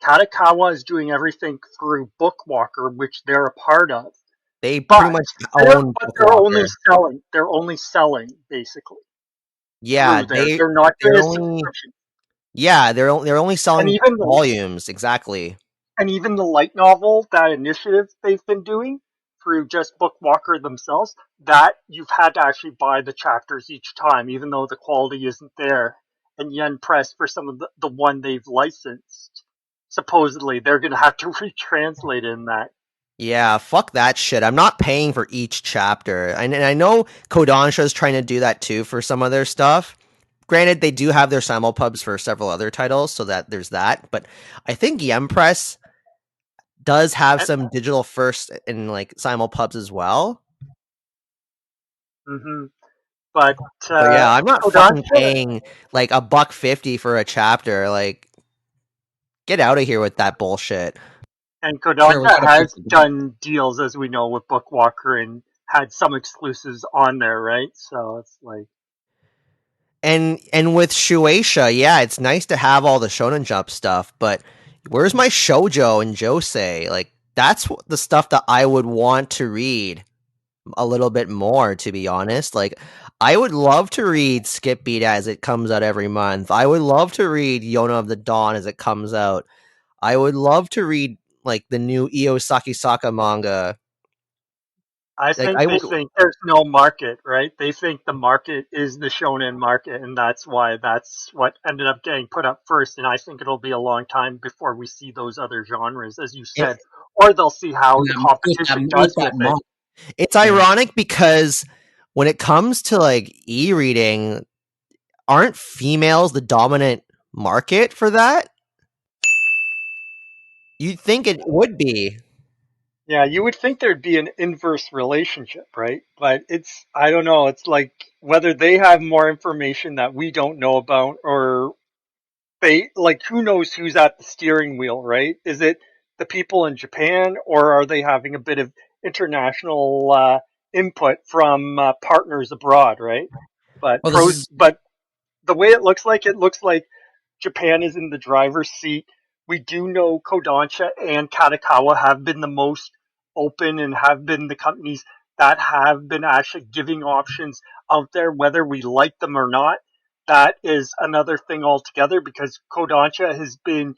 Katakawa is doing everything through Bookwalker, which they're a part of. they pretty But much own they're only Bookwalker. selling. They're only selling basically Yeah, through there. They're not they're doing a only subscription. they're only And selling even the volumes, exactly. and even the light novel, that initiative they've been doing through just Bookwalker themselves, that you've had to actually buy the chapters each time, even though the quality isn't there. And Yen Press, for some of the one they've licensed, supposedly they're going to have to retranslate in that. Yeah, fuck that shit. I'm not paying for each chapter. And I know Kodansha is trying to do that too for some of their stuff. Granted, they do have their simulpubs for several other titles, so that there's that. But I think Yempress does have And, some digital first and like simulpubs as well. mm-hmm. But But yeah, I'm not fucking Kodansha paying like $1.50 for a chapter. Like, get out of here with that bullshit. and Sure, we Kodansha gotta pay has for the done deals, as we know, with Bookwalker and had some exclusives on there, right? So it's like, And with Shueisha, yeah, it's nice to have all the Shonen Jump stuff, but where's my shoujo and josei? Like that's the stuff that I would want to read a little bit more, to be honest. Like I would love to read Skip Beat as it comes out every month. I would love to read Yona of the Dawn as it comes out. I would love to read like the new Io Sakisaka manga. I Like think I they would think there's no market, right? They think the market is the shonen market, and that's why that's what ended up getting put up first. And I think it'll be a long time before we see those other genres, as you it, said, or they'll see how the with competition does that with it. mod. it's Yeah. ironic because when it comes to like e-reading, aren't females the dominant market for that? You'd think it would be. Yeah, you would think there'd be an inverse relationship, right? But it's, I don't know, it's like whether they have more information that we don't know about, or they, like, who knows who's at the steering wheel, right? Is it the people in Japan, or are they having a bit of international input from partners abroad, right? Well, this is But the way it looks like Japan is in the driver's seat. We do know Kodansha and Katakawa have been the most open and have been the companies that have been actually giving options out there, whether we like them or not. That is another thing altogether, because Kodansha has been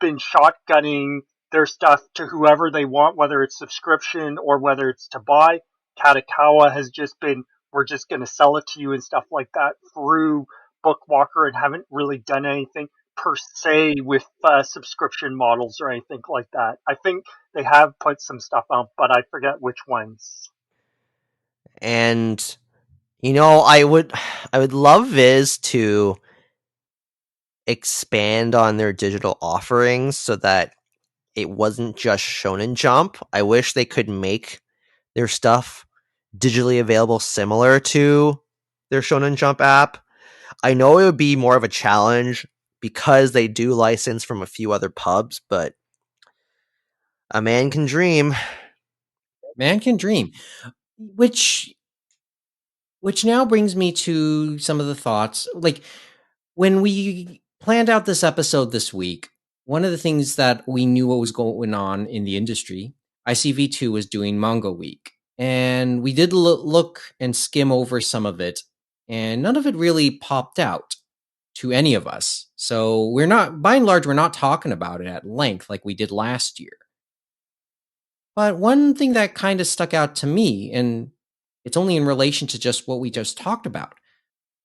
shotgunning their stuff to whoever they want, whether it's subscription or whether it's to buy. Katakawa has just been, we're just going to sell it to you and stuff like that through Bookwalker, and haven't really done anything per se with subscription models or anything like that. I think they have put some stuff out, but I forget which ones. And I would love Viz to expand on their digital offerings so that it wasn't just Shonen Jump. I wish they could make their stuff digitally available similar to their Shonen Jump app. I know it would be more of a challenge because they do license from a few other pubs, but a man can dream. man can dream. Which now brings me to some of the thoughts. Like when we planned out this episode this week, one of the things that we knew what was going on in the industry, ICV2 was doing Manga Week. And we did look and skim over some of it, and none of it really popped out to any of us. So we're not, by and large, we're not talking about it at length like we did last year. But one thing that kind of stuck out to me, and it's only in relation to just what we just talked about,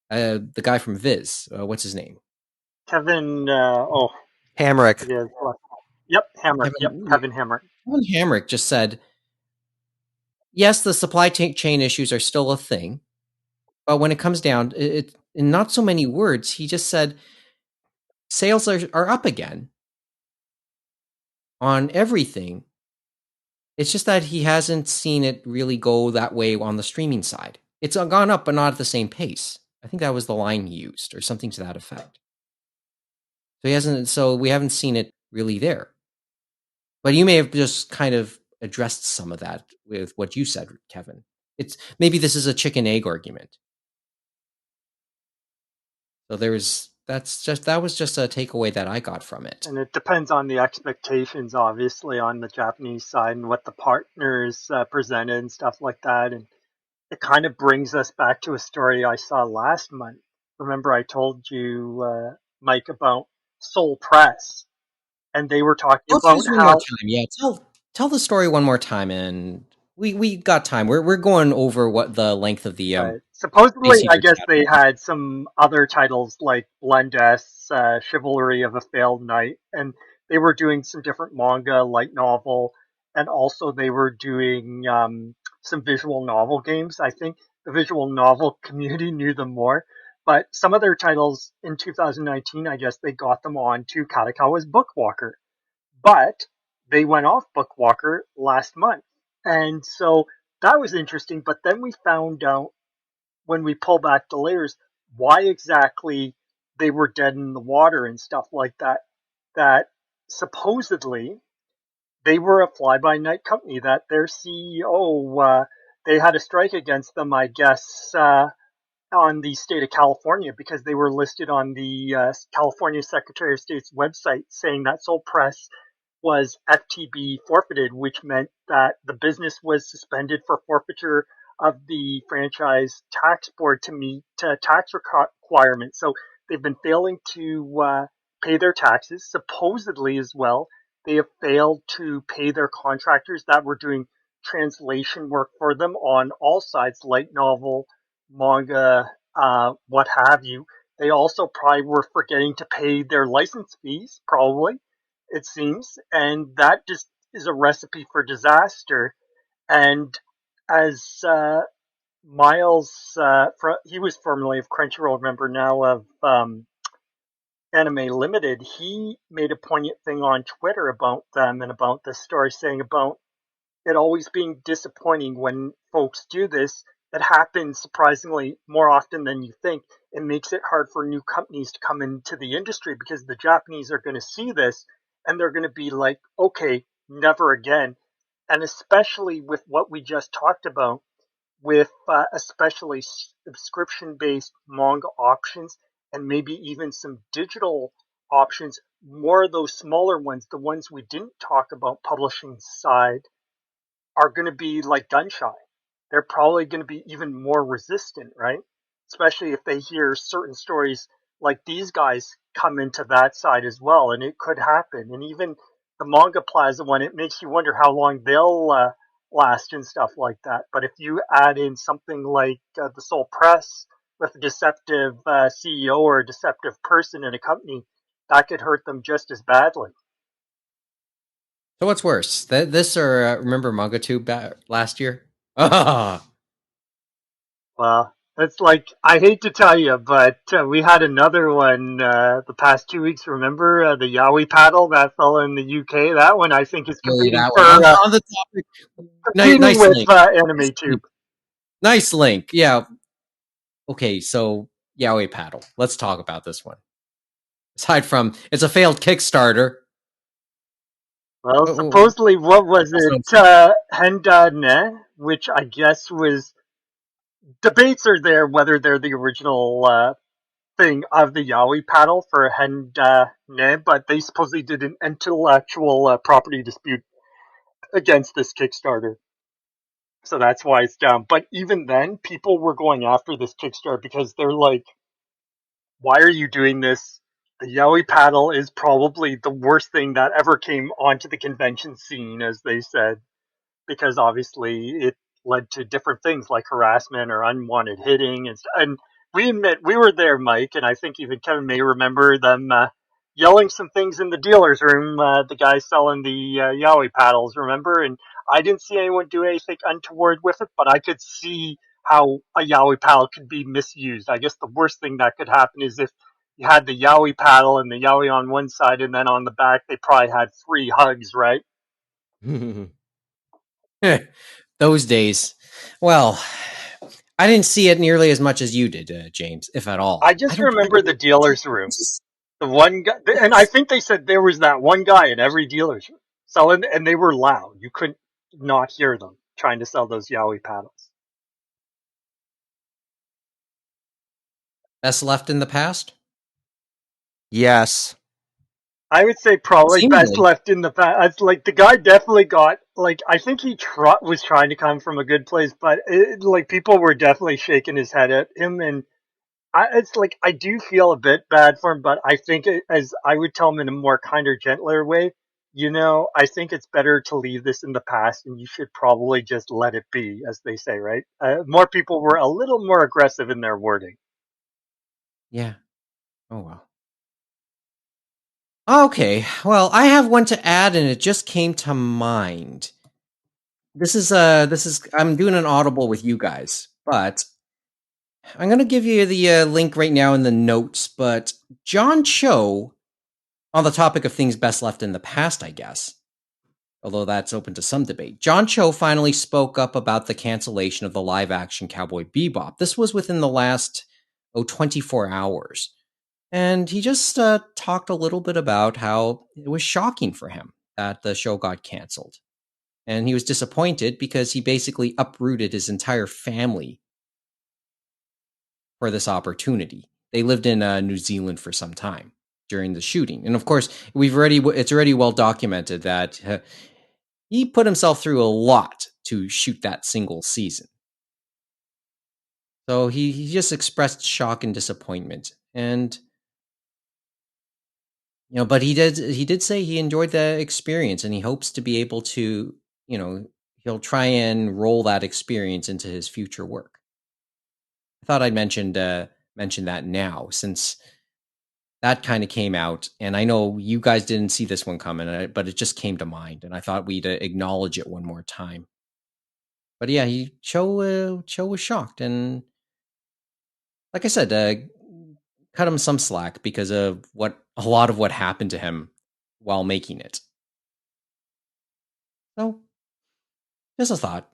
the guy from Viz, what's his name? Kevin, Hamrick. forget his last name. Yep, Hamrick. Yep, Kevin, Kevin Hamrick. Kevin Hamrick just said, yes, the supply chain issues are still a thing, but when it comes down, in not so many words, he just said sales are up again on everything. It's just that he hasn't seen it really go that way on the streaming side. It's gone up, but not at the same pace. I think that was the line he used, or something to that effect. So he hasn't. So we haven't seen it really there. But you may have just kind of addressed some of that with what you said, Kevin. It's maybe this is a chicken egg argument. So that was just a takeaway that I got from it. And it depends on the expectations, obviously, on the Japanese side and what the partners presented and stuff like that. And it kind of brings us back to a story I saw last month. Remember, I told you, Mike, about Soul Press, and they were talking Let's about use one more how time. Yeah, tell the story one more time, and we got time. We're going over what the length of the Space supposedly, I Heater guess chat. they had some other titles like Blendess, Chivalry of a Failed Knight, and they were doing some different manga, light novel, and also they were doing some visual novel games. I think the visual novel community knew them more, but some of their titles in 2019, I guess they got them on to Katakawa's Bookwalker, but they went off Bookwalker last month, and so that was interesting. But then we found out when we pull back the layers why exactly they were dead in the water and stuff like that. That supposedly they were a fly by night company. That their CEO, they had a strike against them, I guess, on the state of California because they were listed on the California Secretary of State's website saying that Soul Press was FTB forfeited, which meant that the business was suspended for forfeiture of the franchise tax board to meet tax requirements. So they've been failing to pay their taxes, supposedly as well. They have failed to pay their contractors that were doing translation work for them on all sides, light novel, manga, what have you. They also probably were forgetting to pay their license fees, probably, it seems, and that just is a recipe for disaster. And as Miles, he was formerly of Crunchyroll, remember now of Anime Limited, he made a poignant thing on Twitter about them and about this story, saying about it always being disappointing when folks do this. It happens surprisingly more often than you think. It makes it hard for new companies to come into the industry because the Japanese are going to see this and they're going to be like, okay, never again. And especially with what we just talked about, with especially subscription based manga options and maybe even some digital options, more of those smaller ones, the ones we didn't talk about publishing side, are going to be like gun shy. They're probably going to be even more resistant, right? Especially if they hear certain stories like these guys come into that side as well, and it could happen. And even the Manga Plaza one, it makes you wonder how long they'll last and stuff like that. But if you add in something like the Soul Press with a deceptive CEO or a deceptive person in a company, that could hurt them just as badly. So what's worse, this or remember MangaTube last year? Ah, Well, it's like, I hate to tell you, but we had another one the past 2 weeks. Remember the Yowie paddle that fell in the UK? That one I think is really competing that for one on the topic. competing Nice with link. Anime Tube. Nice link. Yeah. Okay, so Yaoi Paddle. Let's talk about this one. Aside from it's a failed Kickstarter. Well, Oh, supposedly, what was also, it? Henda Ne, which I guess was, debates are there whether they're the original thing of the Yowie paddle for Henda Ne, but they supposedly did an intellectual property dispute against this Kickstarter. So that's why it's down. But even then, people were going after this Kickstarter because they're like, why are you doing this? The Yowie paddle is probably the worst thing that ever came onto the convention scene, as they said, because obviously it led to different things like harassment or unwanted hitting. And we admit, we were there, Mike, and I think even Kevin may remember them yelling some things in the dealer's room, the guy selling the Yowie paddles, remember? And I didn't see anyone do anything untoward with it, but I could see how a Yowie paddle could be misused. I guess the worst thing that could happen is if you had the Yowie paddle and the Yowie on one side, and then on the back they probably had 3 hugs, right? those days. Well, I didn't see it nearly as much as you did, James, if at all. I just remember the dealer's room. The one guy, and I think they said there was that one guy in every dealer's room selling, and they were loud. You couldn't. not hear them trying to sell those yaoi paddles. Best left in the past? Yes. I would say probably best Seemingly. left in the past. Like the guy definitely got like I think he was trying to come from a good place, but like people were definitely shaking his head at him, and it's like I do feel a bit bad for him, but I think as I would tell him in a more kinder, gentler way. I think it's better to leave this in the past, and you should probably just let it be, as they say, right? More people were a little more aggressive in their wording. Yeah. Oh well. Okay. Well, I have one to add, and it just came to mind. This is I'm doing an audible with you guys, but I'm gonna give you the link right now in the notes. But John Cho, on the topic of things best left in the past, I guess, although that's open to some debate. John Cho finally spoke up about the cancellation of the live action Cowboy Bebop. This was within the last 24 hours. And he just talked a little bit about how it was shocking for him that the show got canceled. And he was disappointed because he basically uprooted his entire family for this opportunity. They lived in New Zealand for some time during the shooting. And of course, it's already well documented that he put himself through a lot to shoot that single season. So he just expressed shock and disappointment. And but he did say he enjoyed the experience, and he hopes to be able to, he'll try and roll that experience into his future work. I thought I'd mention that now, since that kind of came out, and I know you guys didn't see this one coming, but it just came to mind, and I thought we'd acknowledge it one more time. But yeah, Cho was shocked, and like I said, cut him some slack because of a lot of what happened to him while making it. So, just a thought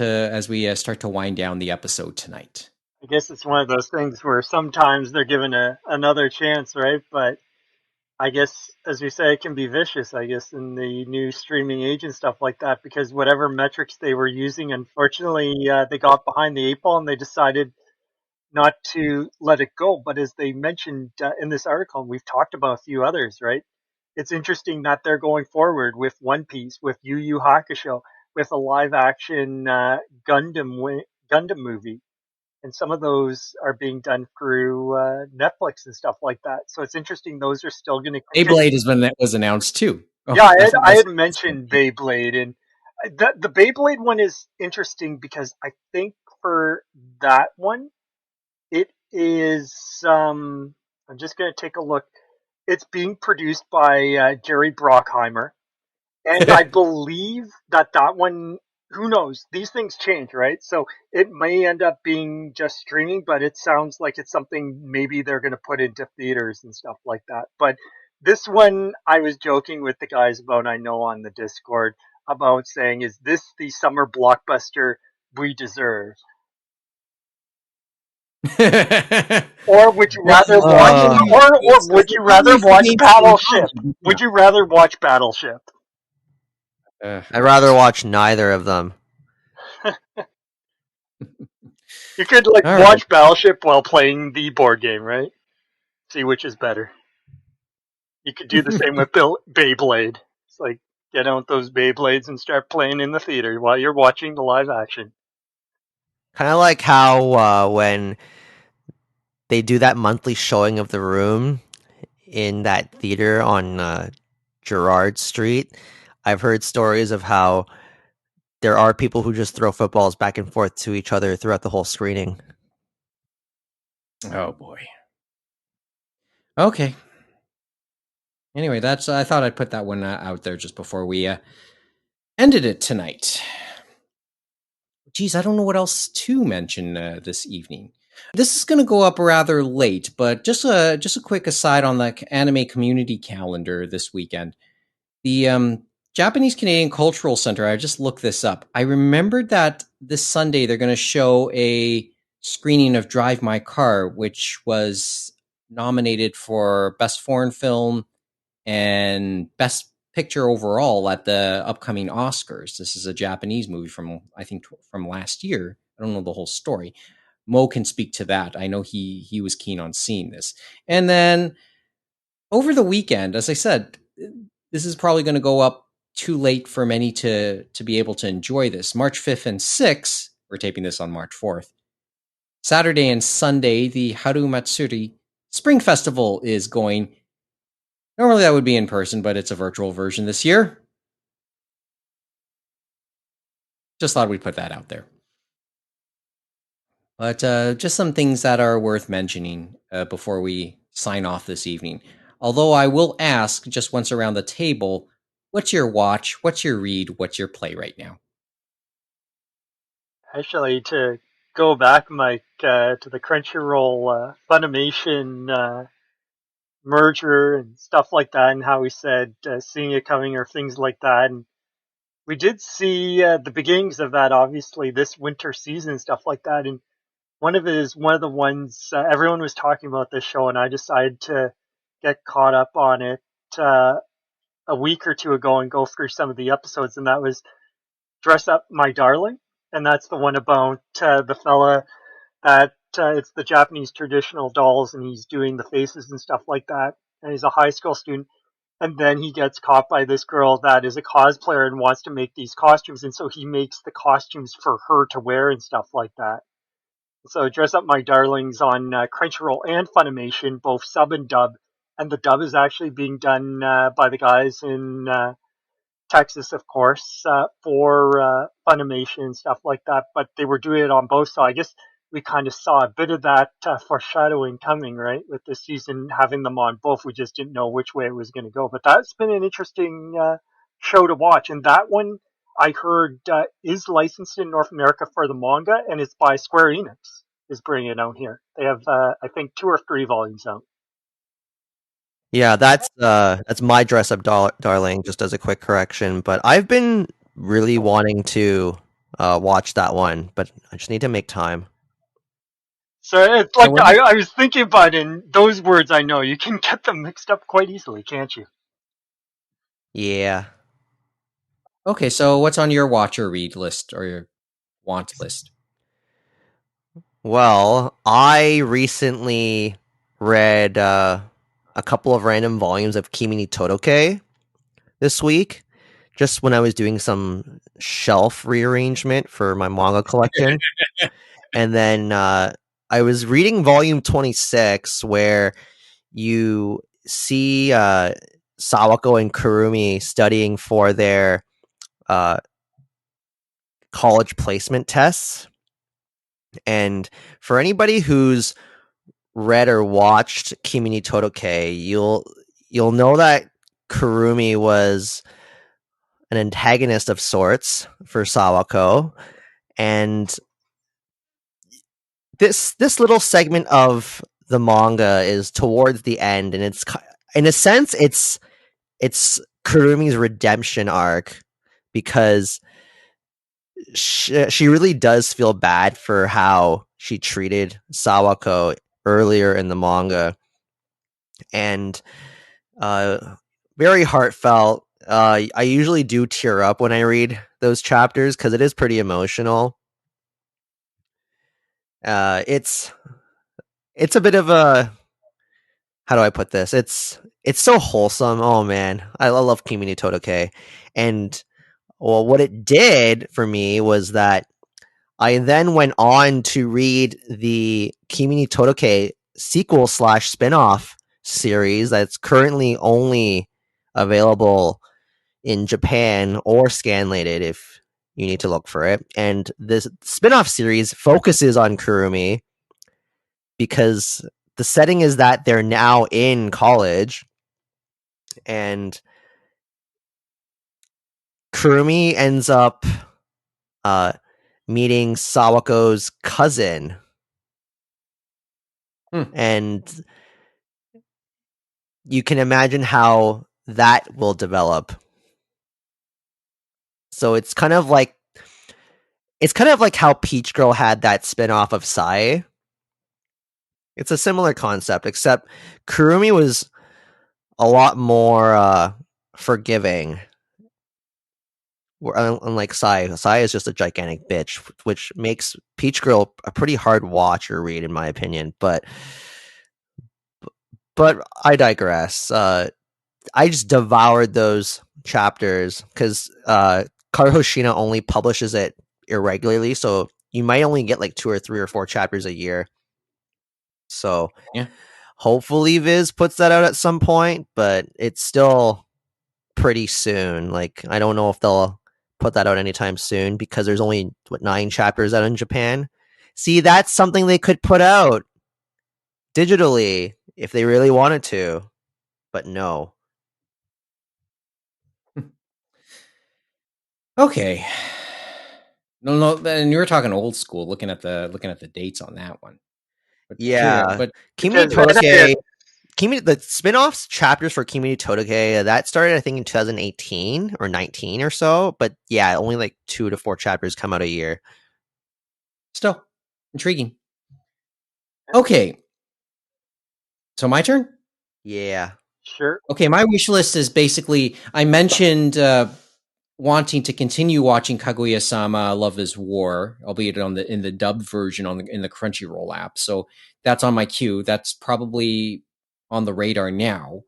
as we start to wind down the episode tonight. I guess it's one of those things where sometimes they're given another chance, right? But I guess, as we say, it can be vicious, I guess, in the new streaming age and stuff like that, because whatever metrics they were using, unfortunately, they got behind the eight ball and they decided not to let it go. But as they mentioned in this article, and we've talked about a few others, right? It's interesting that they're going forward with One Piece, with Yu Yu Hakusho, with a live action Gundam movie, and some of those are being done through Netflix and stuff like that. So it's interesting; those are still going to continue. Beyblade is when that was announced too. Oh, Yeah, I that's had mentioned Beyblade, and the Beyblade one is interesting because I think for that one, it is. I'm just going to take a look. It's being produced by Jerry Bruckheimer, and I believe that one, who knows? These things change, right? So it may end up being just streaming, but it sounds like it's something maybe they're going to put into theaters and stuff like that. But this one, I was joking with the guys about, I know on the Discord, about saying, is this the summer blockbuster we deserve? Or would you rather watch, or would you rather watch Battleship? Would you rather watch Battleship? I'd rather watch neither of them. You could All right. watch Battleship while playing the board game, right? See which is better. You could do the same with Beyblade. It's like get out those Beyblades and start playing in the theater while you're watching the live action. Kind of like how when they do that monthly showing of The Room in that theater on Gerrard Street. I've heard stories of how there are people who just throw footballs back and forth to each other throughout the whole screening. Oh boy. Okay. Anyway, I thought I'd put that one out there just before we ended it tonight. Geez, I don't know what else to mention this evening. This is going to go up rather late, but just a quick aside on the anime community calendar this weekend. The Japanese Canadian Cultural Center, I just looked this up. I remembered that this Sunday they're going to show a screening of Drive My Car, which was nominated for Best Foreign Film and Best picture overall at the upcoming Oscars. This is a Japanese movie from, I think, from last year. I don't know the whole story. Mo can speak to that. I know he was keen on seeing this. And then over the weekend, as I said, this is probably going to go up too late for many to be able to enjoy this. March 5th and 6th, we're taping this on March 4th. Saturday and Sunday, the Haru Matsuri Spring Festival is going. Normally that would be in person, but it's a virtual version this year. Just thought we'd put that out there. But just some things that are worth mentioning before we sign off this evening. Although I will ask just once around the table, what's your watch, what's your read, what's your play right now? Actually, to go back, Mike, to the Crunchyroll Funimation merger and stuff like that, and how we said seeing it coming or things like that. And we did see the beginnings of that, obviously, this winter season and stuff like that. And one of the ones everyone was talking about this show, and I decided to get caught up on it a week or two ago and go through some of the episodes, and that was Dress Up My Darling. And that's the one about the fella that it's the Japanese traditional dolls, and he's doing the faces and stuff like that. And he's a high school student, and then he gets caught by this girl that is a cosplayer and wants to make these costumes, and so he makes the costumes for her to wear and stuff like that. So Dress Up My Darlings on Crunchyroll and Funimation, both sub and dub, and the dub is actually being done by the guys in Texas, of course, for Funimation and stuff like that. But they were doing it on both, so I guess we kind of saw a bit of that foreshadowing coming, right? With this season having them on both, we just didn't know which way it was going to go. But that's been an interesting show to watch, and that one I heard is licensed in North America for the manga, and it's by Square Enix. Is bringing it out here. They have, I think, 2 or 3 volumes out. Yeah, that's my dress up darling. Just as a quick correction, but I've been really wanting to watch that one, but I just need to make time. So it's like I was thinking about it, and those words I know you can get them mixed up quite easily, can't you? Yeah. Okay, so what's on your watch or read list or your want list? Well, I recently read a couple of random volumes of Kimi ni Todoke this week, just when I was doing some shelf rearrangement for my manga collection. And then I was reading volume 26, where you see Sawako and Kurumi studying for their college placement tests. And for anybody who's read or watched Kimi ni Todoke, you'll know that Kurumi was an antagonist of sorts for Sawako, and this little segment of the manga is towards the end, and it's in a sense it's Kurumi's redemption arc, because she really does feel bad for how she treated Sawako earlier in the manga, and very heartfelt. I usually do tear up when I read those chapters because it is pretty emotional. It's a bit of a, how do I put this? It's so wholesome. Oh man, I love Kimi ni Todoke, and well, what it did for me was that I then went on to read the Kimi ni Todoke sequel / spinoff series that's currently only available in Japan or scanlated if you need to look for it. And this spinoff series focuses on Kurumi because the setting is that they're now in college, and Kurumi ends up meeting Sawako's cousin. And you can imagine how that will develop. So it's kind of like how Peach Girl had that spin-off of Sai. It's a similar concept, except Kurumi was a lot more forgiving. Unlike Sai is just a gigantic bitch, which makes Peach Girl a pretty hard watch or read, in my opinion. But I digress. I just devoured those chapters because Karuhoshina only publishes it irregularly, so you might only get like 2 or 3 or 4 chapters a year. So Yeah. hopefully Viz puts that out at some point, but it's still pretty soon. Like, I don't know if they'll put that out anytime soon because there's only 9 chapters out in Japan. See, that's something they could put out digitally if they really wanted to, but no. Okay. No, and you were talking old school, looking at the dates on that one. But here, Yeah. but Kimi Because Totake, the spin-offs chapters for Kimi Totake, that started I think in 2018 or 19 or so, but yeah, only like 2 to 4 chapters come out a year. still intriguing. Okay. So my turn? Yeah. sure. Okay, my wish list is basically I mentioned wanting to continue watching Kaguya-sama Love is War, albeit in the dubbed version in the Crunchyroll app. So that's on my queue. That's probably on the radar now.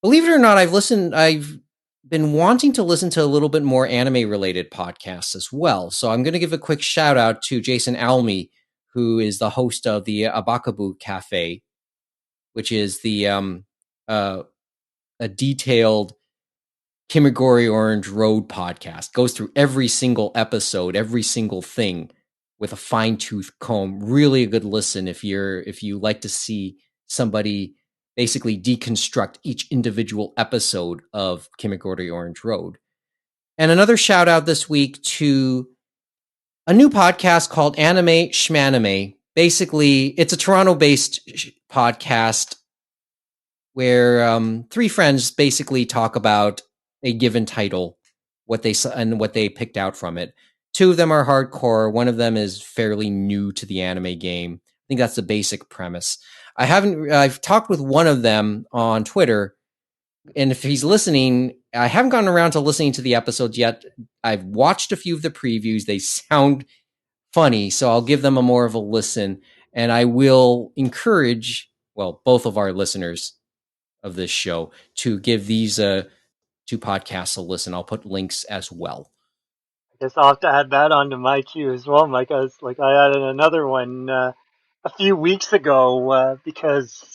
Believe it or not, I've been wanting to listen to a little bit more anime related podcasts as well. So I'm going to give a quick shout out to Jason Almy, who is the host of the Abakabu Cafe, which is the a detailed Kimigori Orange Road podcast. Goes through every single episode, every single thing with a fine tooth comb. Really a good listen if you like to see somebody basically deconstruct each individual episode of Kimigori Orange Road. And another shout out this week to a new podcast called Anime Schmanime. Basically, it's a Toronto-based podcast where 3 friends basically talk about a given title, what they picked out from it. 2 of them are hardcore. One of them is fairly new to the anime game. I think that's the basic premise. I've talked with one of them on Twitter, and if he's listening, I haven't gotten around to listening to the episodes yet. I've watched a few of the previews. They sound funny, so I'll give them a more of a listen, and I will encourage, well, both of our listeners of this show to give these 2 podcasts a listen. I'll put links as well. I guess I'll have to add that onto my queue as well, Mike. I added another one a few weeks ago because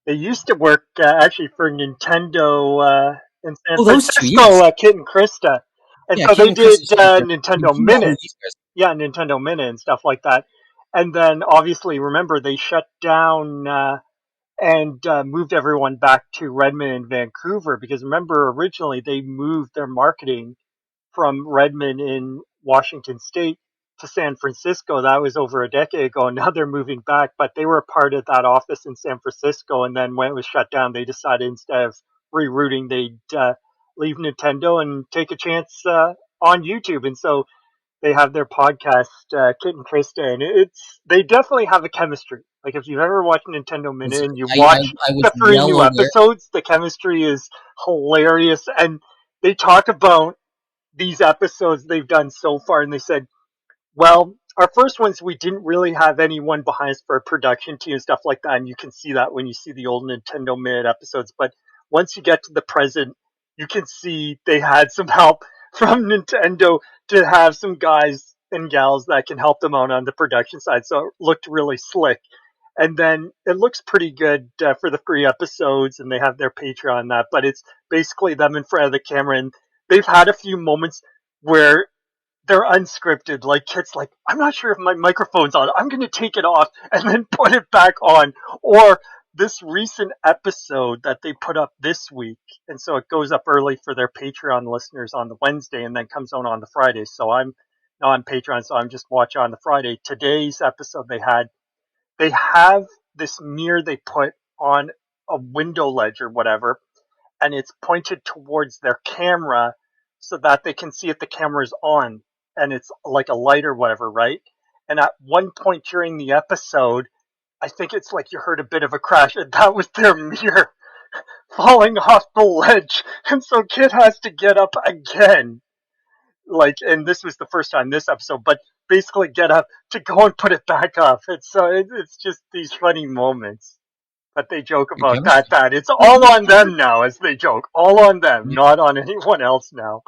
they used to work actually for Nintendo in San Oh, those 2, Francisco, yes. Kit and Krista, and Yeah, so Kid they and Chris did is super. Nintendo You know who Minute, these guys yeah, Nintendo Minute and stuff like that. And then obviously, remember they shut down and moved everyone back to Redmond and Vancouver because remember originally they moved their marketing from Redmond in Washington State to San Francisco. That was over a decade ago. Now they're moving back, but they were a part of that office in San Francisco. And then when it was shut down, they decided instead of rerouting, they'd leave Nintendo and take a chance on YouTube. And so they have their podcast, Kit and Krista, and they definitely have a chemistry. Like if you've ever watched Nintendo Minute and you watch I was the 3 well new aware. episodes, the chemistry is hilarious. And they talk about these episodes they've done so far, and they said, well, our first ones we didn't really have anyone behind us for a production team and stuff like that, and you can see that when you see the old Nintendo Minute episodes. But once you get to the present, you can see they had some help from Nintendo to have some guys and gals that can help them out on the production side. So it looked really slick. And then it looks pretty good for the 3 episodes, and they have their Patreon on that. But it's basically them in front of the camera, and they've had a few moments where they're unscripted. Like Kit's like, I'm not sure if my microphone's on. I'm going to take it off and then put it back on. Or this recent episode that they put up this week, and so it goes up early for their Patreon listeners on the Wednesday, and then comes out on the Friday. So I'm not on Patreon, so I'm just watching on the Friday. Today's episode they have this mirror they put on a window ledge or whatever, and it's pointed towards their camera so that they can see if the camera's on, and it's like a light or whatever, right? And at one point during the episode, I think it's like you heard a bit of a crash, and that was their mirror falling off the ledge, and so Kid has to get up again. Like, and this was the first time this episode, but basically get up to go and put it back up. It's just these funny moments. But they joke about Kevin? that it's all on them now, as they joke. All on them, not on anyone else now.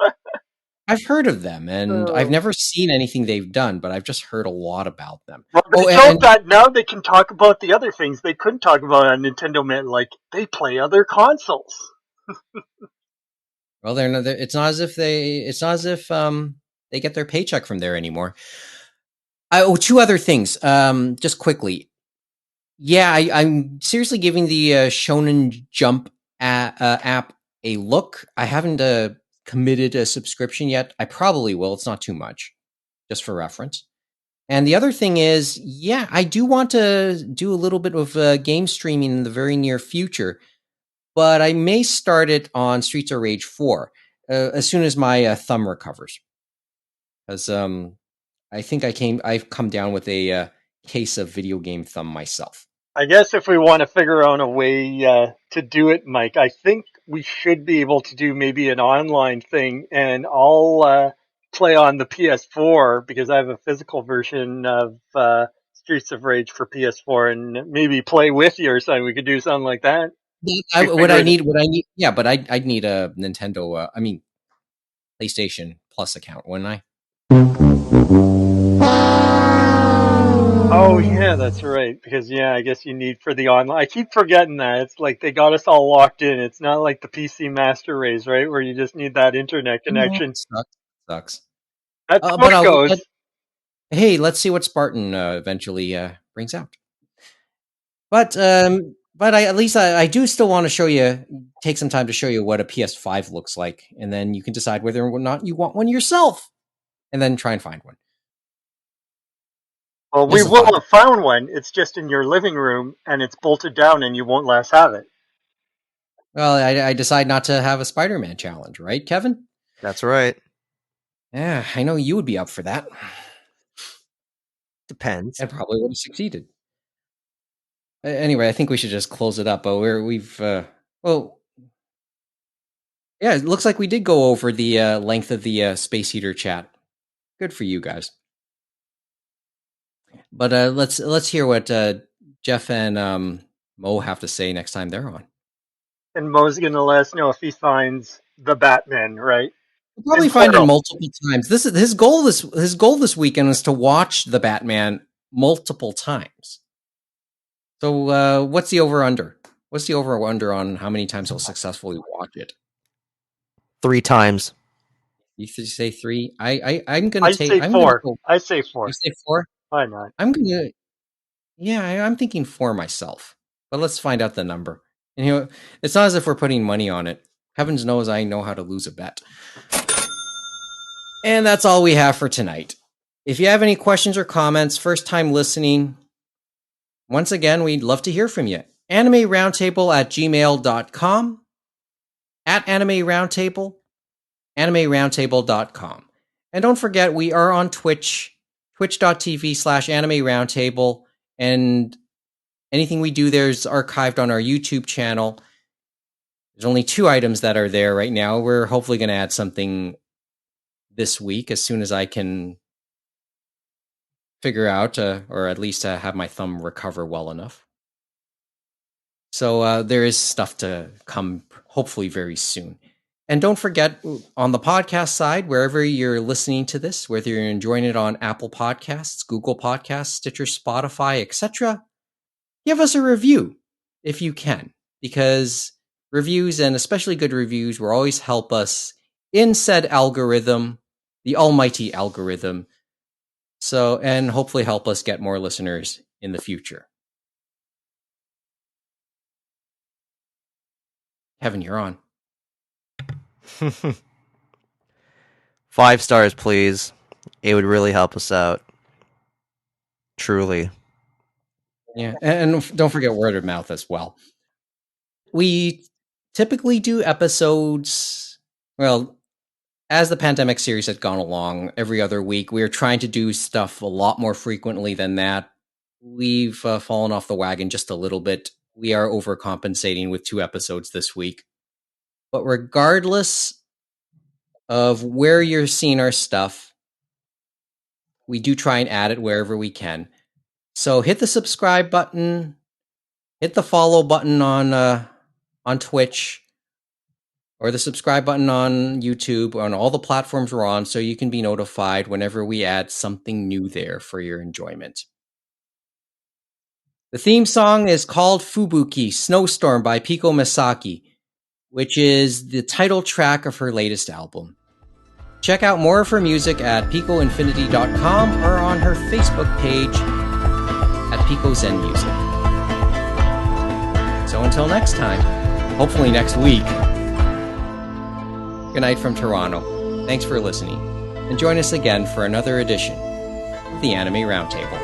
I've heard of them, and I've Oh. never seen anything they've done, but I've just heard a lot about them. Well, Oh, they joke that now they can talk about the other things they couldn't talk about on Nintendo, like they play other consoles. well, it's not as if they get their paycheck from there anymore. Two other things, just quickly. Yeah, I'm seriously giving the Shonen Jump app a look. I haven't committed a subscription yet. I probably will. It's not too much, just for reference. And the other thing is, yeah, I do want to do a little bit of game streaming in the very near future, but I may start it on Streets of Rage 4 as soon as my thumb recovers. Because I think I've come down with a case of video game thumb myself. I guess if we want to figure out a way to do it, Mike, I think we should be able to do maybe an online thing, and I'll play on the PS4 because I have a physical version of Streets of Rage for PS4, and maybe play with you or something. We could do something like that. Would I need? Yeah, but I'd need a Nintendo. PlayStation Plus account, wouldn't I? Oh yeah, that's right. Because yeah, I guess you need for the online. I keep forgetting that it's like they got us all locked in. It's not like the PC Master Race, right, where you just need that internet connection. Sucks. That's how But it goes. hey, let's see what Spartan eventually brings out. But at least I do still want to take some time to show you what a PS5 looks like, and then you can decide whether or not you want one yourself, and then try and find one. Well, we Just a will thought. have found one. It's just in your living room and it's bolted down, and you won't let us have it. Well, I decide not to have a Spider-Man challenge, right, Kevin? That's right. Yeah, I know you would be up for that. Depends. And probably would have succeeded. Anyway, I think we should just close it up. But yeah, it looks like we did go over the length of the Space Heater chat. Good for you guys. But let's hear what Jeff and Mo have to say next time they're on. And Mo's gonna let us know if he finds the Batman, right? We'll probably In find it Portal. multiple times. This is his goal. His goal this weekend is to watch the Batman multiple times. So what's the over under? What's the over under on how many times he'll successfully watch it? 3 times. You say 3? I'm gonna I take. say I'm 4. Gonna go, I say 4. you say 4? Why not? I'm thinking 4 myself. But let's find out the number. And it's not as if we're putting money on it. Heavens knows I know how to lose a bet. And that's all we have for tonight. If you have any questions or comments, first time listening, once again, we'd love to hear from you. animeroundtable@gmail.com, at animeroundtable, animeroundtable.com. And don't forget, we are on Twitch, twitch.tv/animeroundtable, and anything we do there is archived on our YouTube channel. There's only 2 items that are there right now. We're hopefully going to add something this week as soon as I can figure out, or at least have my thumb recover well enough. So there is stuff to come, hopefully very soon. And don't forget, on the podcast side, wherever you're listening to this, whether you're enjoying it on Apple Podcasts, Google Podcasts, Stitcher, Spotify, etc., give us a review if you can, because reviews, and especially good reviews, will always help us in said algorithm, the almighty algorithm, and hopefully help us get more listeners in the future. Kevin, you're on. 5 stars, please. It would really help us out. Truly. Yeah, and don't forget word of mouth as well. We typically do episodes, well, as the pandemic series had gone along, every other week. We are trying to do stuff a lot more frequently than that. We've fallen off the wagon just a little bit we are overcompensating with 2 episodes this week. But regardless of where you're seeing our stuff, we do try and add it wherever we can. So hit the subscribe button, hit the follow button on Twitch, or the subscribe button on YouTube, on all the platforms we're on, so you can be notified whenever we add something new there for your enjoyment. The theme song is called Fubuki Snowstorm by Piko Misaki, which is the title track of her latest album. Check out more of her music at picoinfinity.com or on her Facebook page at Pico Zen Music. So until next time, hopefully next week, good night from Toronto. Thanks for listening, and join us again for another edition of the Anime Roundtable.